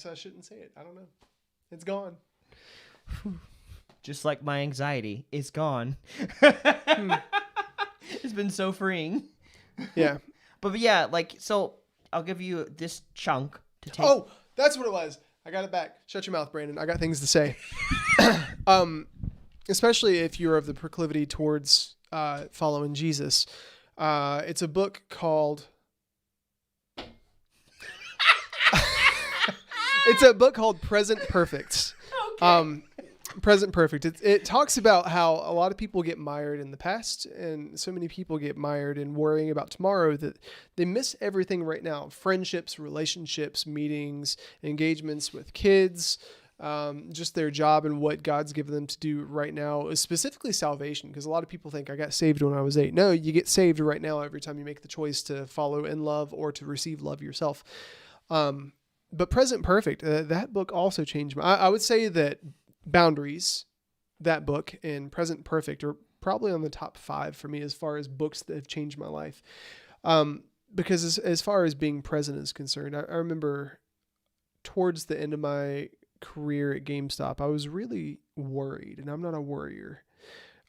I shouldn't say it. I don't know. It's gone. Just like my anxiety, it's gone. It's been so freeing. Yeah. But yeah, like, so I'll give you this chunk to take. Oh, that's what it was. I got it back. Shut your mouth, Brandon. I got things to say. Especially if you're of the proclivity towards following Jesus. It's a book called... It's a book called Present Perfect. Okay. Present Perfect. It talks about how a lot of people get mired in the past, and so many people get mired in worrying about tomorrow that they miss everything right now. Friendships, relationships, meetings, engagements with kids, just their job and what God's given them to do right now, specifically salvation. Because a lot of people think I got saved when I was 8. No, you get saved right now every time you make the choice to follow in love or to receive love yourself. But Present Perfect, that book also changed I would say that Boundaries, that book, and Present Perfect are probably on the top 5 for me as far as books that have changed my life. Because as far as being present is concerned, I remember towards the end of my career at GameStop, I was really worried, and I'm not a worrier.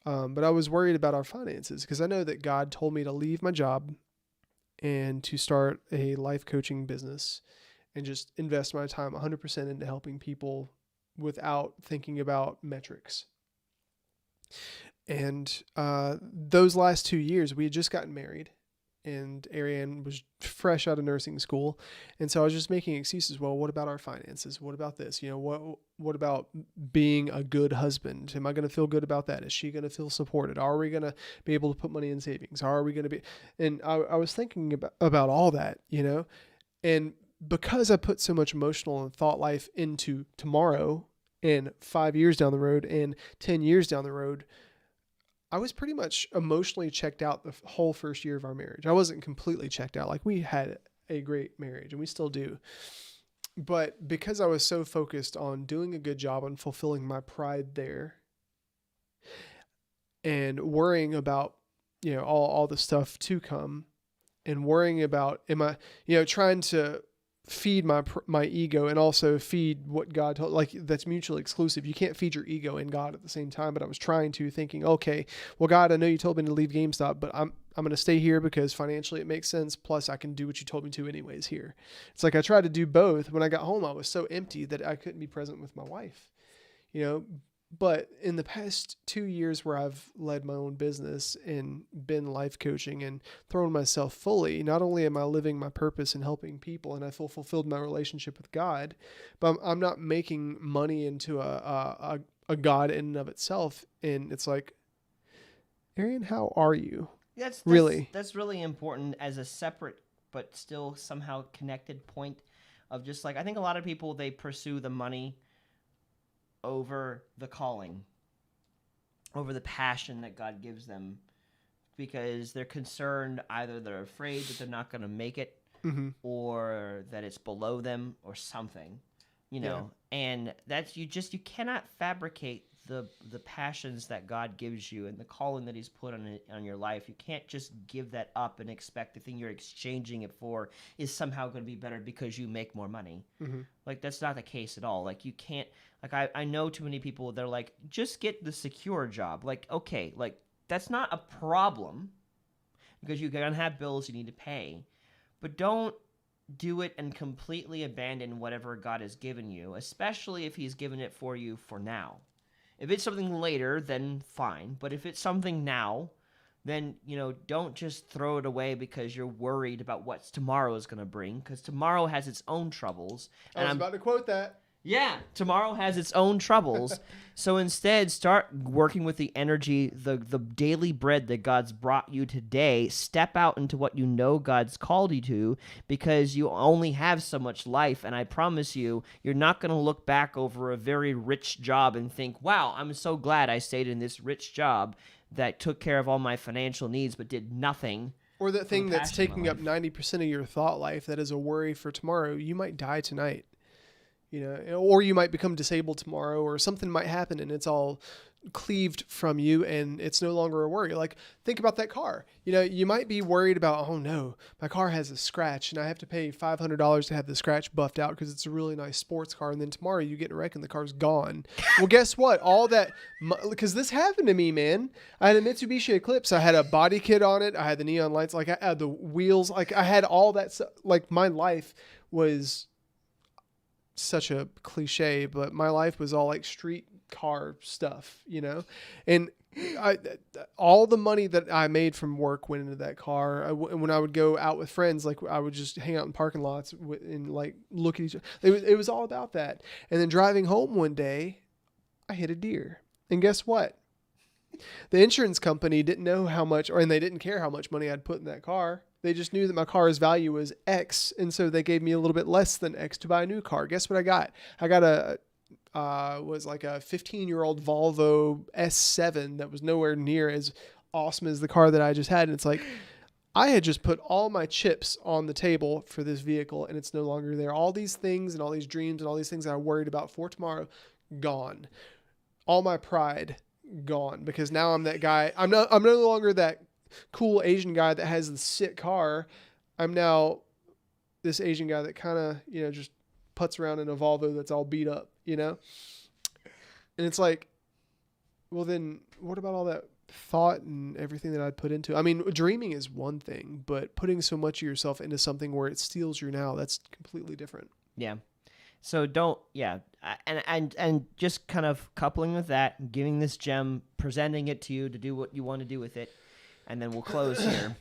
But I was worried about our finances because I know that God told me to leave my job and to start a life coaching business and just invest my time 100% into helping people without thinking about metrics. And those last 2 years, we had just gotten married, and Ariane was fresh out of nursing school. And so I was just making excuses. Well, what about our finances? What about this? You know, what about being a good husband? Am I going to feel good about that? Is she going to feel supported? Are we going to be able to put money in savings? Are we going to be, and I was thinking about all that, you know, and because I put so much emotional and thought life into tomorrow and 5 years down the road and 10 years down the road, I was pretty much emotionally checked out the whole first year of our marriage. I wasn't completely checked out. Like, we had a great marriage and we still do. But because I was so focused on doing a good job and fulfilling my pride there and worrying about, you know, all the stuff to come and worrying about, trying to feed my ego and also feed what God told, like, that's mutually exclusive. You can't feed your ego and God at the same time. But I was trying to, thinking, okay, well, God, I know you told me to leave GameStop, but I'm going to stay here because financially it makes sense. Plus I can do what you told me to anyways here. It's like I tried to do both. When I got home, I was so empty that I couldn't be present with my wife, you know. But in the past 2 years where I've led my own business and been life coaching and thrown myself fully, not only am I living my purpose and helping people and I feel fulfilled my relationship with God, but I'm not making money into a God in and of itself. And it's like, Arian, how are you? That's really important as a separate but still somehow connected point of just like, I think a lot of people, they pursue the money over the calling, over the passion that God gives them, because they're concerned, either they're afraid that they're not going to make it, mm-hmm. or that it's below them or something, you know. Yeah. And that's, you cannot fabricate the passions that God gives you and the calling that he's put on your life. You can't just give that up and expect the thing you're exchanging it for is somehow going to be better because you make more money. Mm-hmm. Like, that's not the case at all. Like, you can't, like, I know too many people, they're like, just get the secure job. Like, okay, like, that's not a problem because you're going to have bills you need to pay, but don't do it and completely abandon whatever God has given you, especially if he's given it for you for now. If it's something later, then fine. But if it's something now, then, you know, don't just throw it away because you're worried about what tomorrow is going to bring, because tomorrow has its own troubles. I was about to quote that. Yeah, tomorrow has its own troubles. So instead, start working with the energy, the daily bread that God's brought you today. Step out into what you know God's called you to, because you only have so much life. And I promise you, you're not going to look back over a very rich job and think, wow, I'm so glad I stayed in this rich job that took care of all my financial needs but did nothing. Or that thing that's taking up 90% of your thought life that is a worry for tomorrow. You might die tonight. You know, or you might become disabled tomorrow, or something might happen and it's all cleaved from you and it's no longer a worry. Like, think about that car. You know, you might be worried about, oh no, my car has a scratch and I have to pay $500 to have the scratch buffed out because it's a really nice sports car. And then tomorrow you get in a wreck and the car's gone. Well, guess what? All that, because this happened to me, man. I had a Mitsubishi Eclipse. I had a body kit on it. I had the neon lights. Like, I had the wheels. Like, I had all that stuff. Like, my life was such a cliche, but my life was all like street car stuff, you know, and all the money that I made from work went into that car. And when I would go out with friends, like, I would just hang out in parking lots and like look at each other. It was all about that. And then driving home one day, I hit a deer, and guess what? The insurance company didn't know how much, and they didn't care how much money I'd put in that car. They just knew that my car's value was X, and so they gave me a little bit less than X to buy a new car. Guess what I got? I got was like a 15-year-old Volvo S7 that was nowhere near as awesome as the car that I just had. And it's like, I had just put all my chips on the table for this vehicle, and it's no longer there. All these things and all these dreams and all these things that I worried about for tomorrow, gone. All my pride, gone, because now I'm that guy. I'm no longer that cool Asian guy that has the sick car. I'm now this Asian guy that kind of, you know, just putts around in a Volvo that's all beat up, you know? And it's like, well, then what about all that thought and everything that I'd put into it? I mean, dreaming is one thing, but putting so much of yourself into something where it steals you now, that's completely different. Yeah. So don't, yeah. And just kind of coupling with that, giving this gem, presenting it to you to do what you want to do with it. And then we'll close here.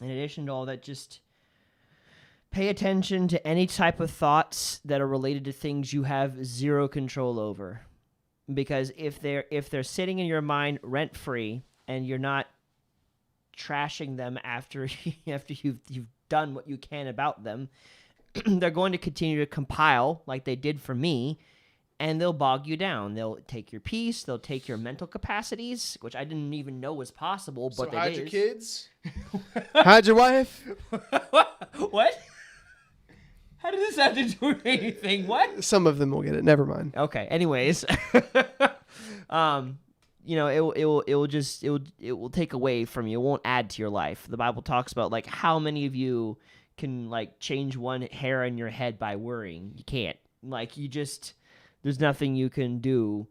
in addition to all that, just pay attention to any type of thoughts that are related to things you have zero control over. Because if they're sitting in your mind rent free and you're not trashing them after you've done what you can about them, they're going to continue to compile like they did for me, and they'll bog you down. They'll take your peace. They'll take your mental capacities, which I didn't even know was possible. But so hide it your is. kids, hide your wife. What? How does this have to do with anything? What? Some of them will get it. Never mind. Okay. Anyways, it will take away from you. It won't add to your life. The Bible talks about like how many of you can like change one hair in your head by worrying. You can't. Like there's nothing you can do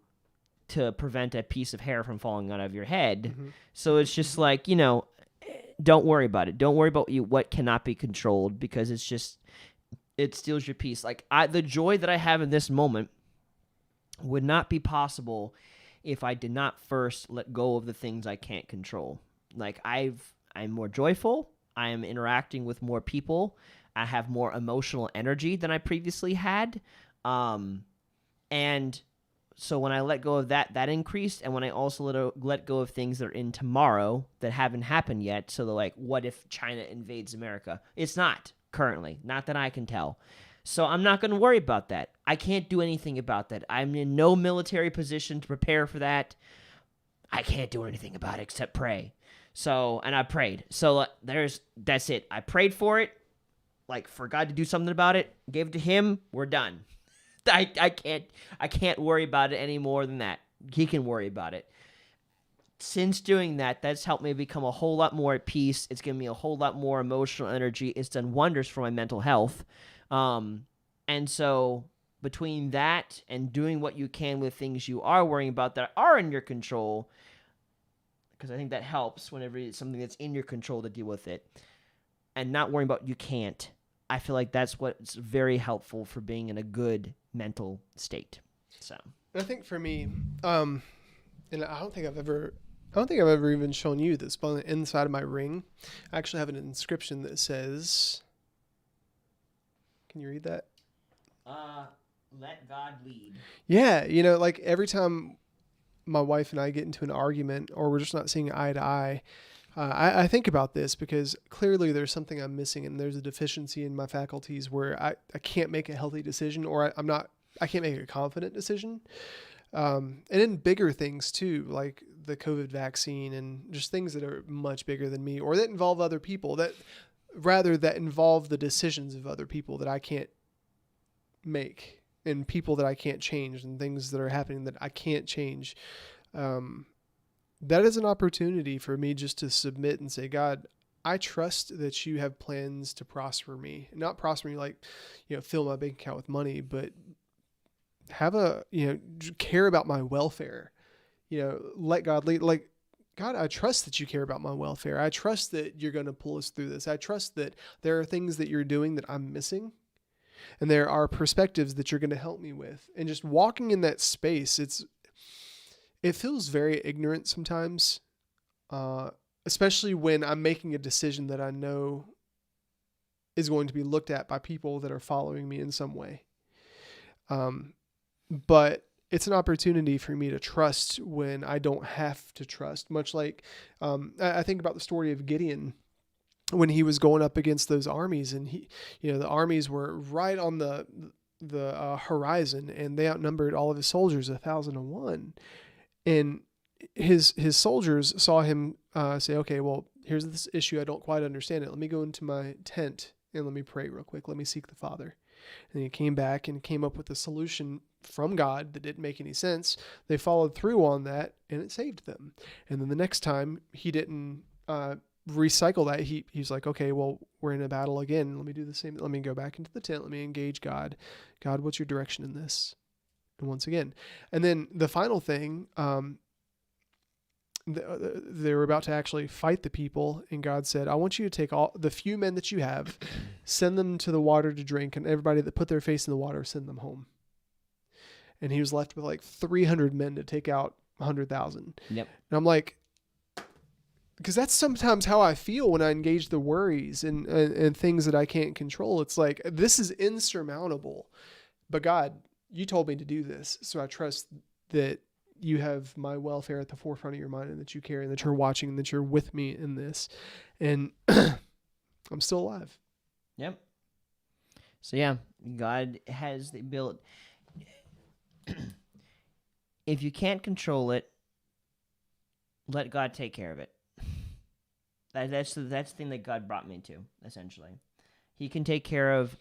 to prevent a piece of hair from falling out of your head. Mm-hmm. So it's just like, don't worry about it. Don't worry about what cannot be controlled, because it steals your peace. Like the joy that I have in this moment would not be possible if I did not first let go of the things I can't control. Like I'm more joyful. I am interacting with more people. I have more emotional energy than I previously had. And so when I let go of that increased. And when I also let go of things that are in tomorrow that haven't happened yet. So they're like, what if China invades America? It's not currently, not that I can tell. So I'm not going to worry about that. I can't do anything about that. I'm in no military position to prepare for that. I can't do anything about it except pray. So, and I prayed. So that's it. I prayed for it, like for God to do something about it, gave it to him. We're done. I can't worry about it any more than that. He can worry about it. Since doing that, that's helped me become a whole lot more at peace. It's given me a whole lot more emotional energy. It's done wonders for my mental health. And so between that and doing what you can with things you are worrying about that are in your control, because I think that helps whenever it's something that's in your control to deal with it, and not worrying about you can't, I feel like that's what's very helpful for being in a good mental state. So I think for me, and I don't think I've ever even shown you this, but on the inside of my ring, I actually have an inscription that says, can you read that? Let God lead. Yeah. Like every time my wife and I get into an argument or we're just not seeing eye to eye, I think about this because clearly there's something I'm missing and there's a deficiency in my faculties where I can't make a healthy decision, or I can't make a confident decision. And in bigger things too, like the COVID vaccine and just things that are much bigger than me, or that involve other people, that involve the decisions of other people that I can't make, and people that I can't change, and things that are happening that I can't change. That is an opportunity for me just to submit and say, God, I trust that you have plans to prosper me. Not prosper me like, fill my bank account with money, but have care about my welfare. Let God lead. Like, God, I trust that you care about my welfare. I trust that you're going to pull us through this. I trust that there are things that you're doing that I'm missing, and there are perspectives that you're going to help me with. And just walking in that space, it feels very ignorant sometimes, especially when I'm making a decision that I know is going to be looked at by people that are following me in some way. But it's an opportunity for me to trust when I don't have to trust. Much like I think about the story of Gideon when he was going up against those armies, and the armies were right on the horizon, and they outnumbered all of his soldiers 1,001. And his soldiers saw him say, okay, well, here's this issue. I don't quite understand it. Let me go into my tent and let me pray real quick. Let me seek the Father. And he came back and came up with a solution from God that didn't make any sense. They followed through on that, and it saved them. And then the next time he didn't recycle that. He's like, okay, well, we're in a battle again. Let me do the same. Let me go back into the tent. Let me engage God. God, what's your direction in this? And once again, and then the final thing, they were about to actually fight the people, and God said, I want you to take all the few men that you have, send them to the water to drink, and everybody that put their face in the water, send them home. And he was left with like 300 men to take out 100,000. Yep. And I'm like, because that's sometimes how I feel when I engage the worries and things that I can't control. It's like, this is insurmountable, but God, you told me to do this. So I trust that you have my welfare at the forefront of your mind, and that you care, and that you're watching, and that you're with me in this. And I'm still alive. Yep. So yeah, God has the ability. If you can't control it, let God take care of it. That's the thing that God brought me to, essentially. He can take care of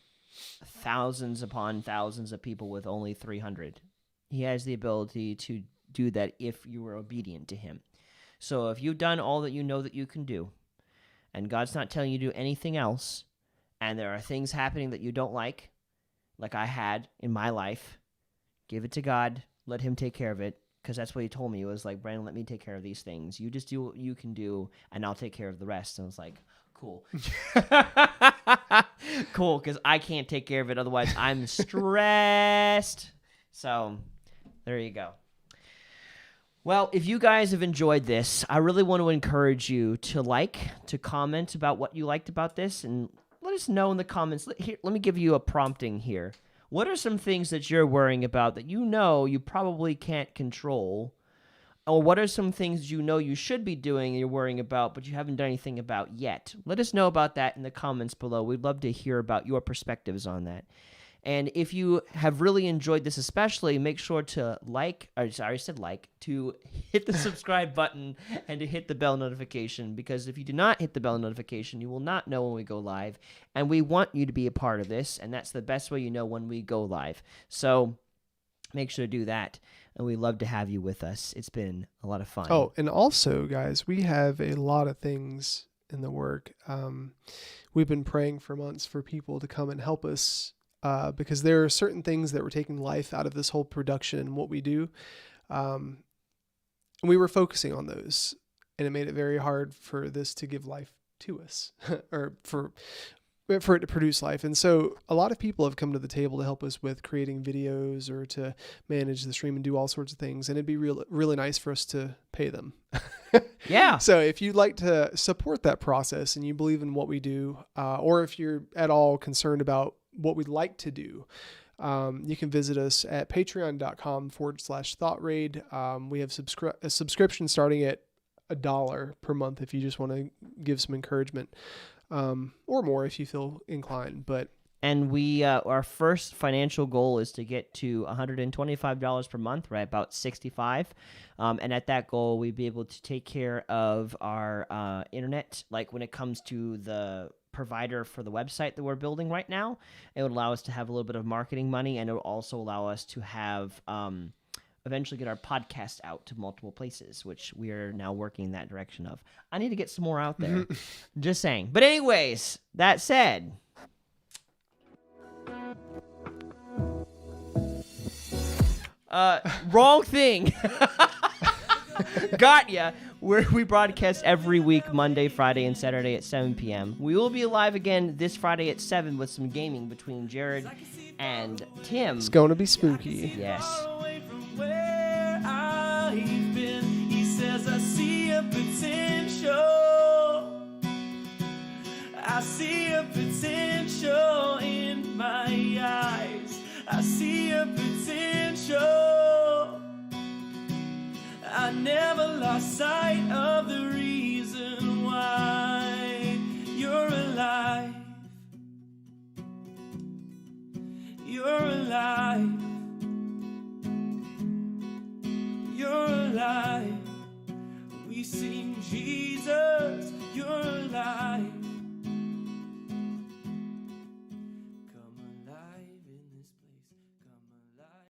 thousands upon thousands of people with only 300. He has the ability to do that if you were obedient to him. So if you've done all that you know that you can do, and God's not telling you to do anything else, and there are things happening that you don't like I had in my life, give it to God, let him take care of it, because that's what he told me. It was like, Brandon, let me take care of these things. You just do what you can do, and I'll take care of the rest. And I was like, cool. Cool, because I can't take care of it. Otherwise, I'm stressed. So there you go. Well, if you guys have enjoyed this, I really want to encourage you to comment about what you liked about this, and let us know in the comments. Let me give you a prompting here. What are some things that you're worrying about that you know you probably can't control? Or what are some things you know you should be doing and you're worrying about, but you haven't done anything about yet? Let us know about that in the comments below. We'd love to hear about your perspectives on that. And if you have really enjoyed this especially, make sure to to hit the subscribe button and to hit the bell notification, because if you do not hit the bell notification, you will not know when we go live. And we want you to be a part of this, and that's the best way you know when we go live. So make sure to do that, and we'd love to have you with us. It's been a lot of fun. Oh, and also, guys, we have a lot of things in the work. We've been praying for months for people to come and help us, because there are certain things that were taking life out of this whole production and what we do. And we were focusing on those, and it made it very hard for this to give life to us or for it to produce life. And so a lot of people have come to the table to help us with creating videos or to manage the stream and do all sorts of things. And it'd be really nice for us to pay them. Yeah. So if you'd like to support that process and you believe in what we do, or if you're at all concerned about what we'd like to do, you can visit us at patreon.com/thoughtraid. We have a subscription starting at $1 per month if you just want to give some encouragement, or more if you feel inclined. And we our first financial goal is to get to $125 per month, right? About $65. And at that goal, we'd be able to take care of our internet, like when it comes to the provider for the website that we're building right now. It would allow us to have a little bit of marketing money, and it would also allow us to have eventually get our podcast out to multiple places, which we are now working in that direction of. I need to get some more out there. Just saying. But anyways, that said, wrong thing. Got ya. We broadcast every week, Monday, Friday, and Saturday at 7 p.m. We will be live again this Friday at 7 with some gaming between Jared and Tim. It's going to be spooky. Yes. He says, I see a potential. I see a potential in my eyes. I see a potential. I never lost sight of the reason why you're alive. You're alive. You're alive. We sing Jesus, you're alive.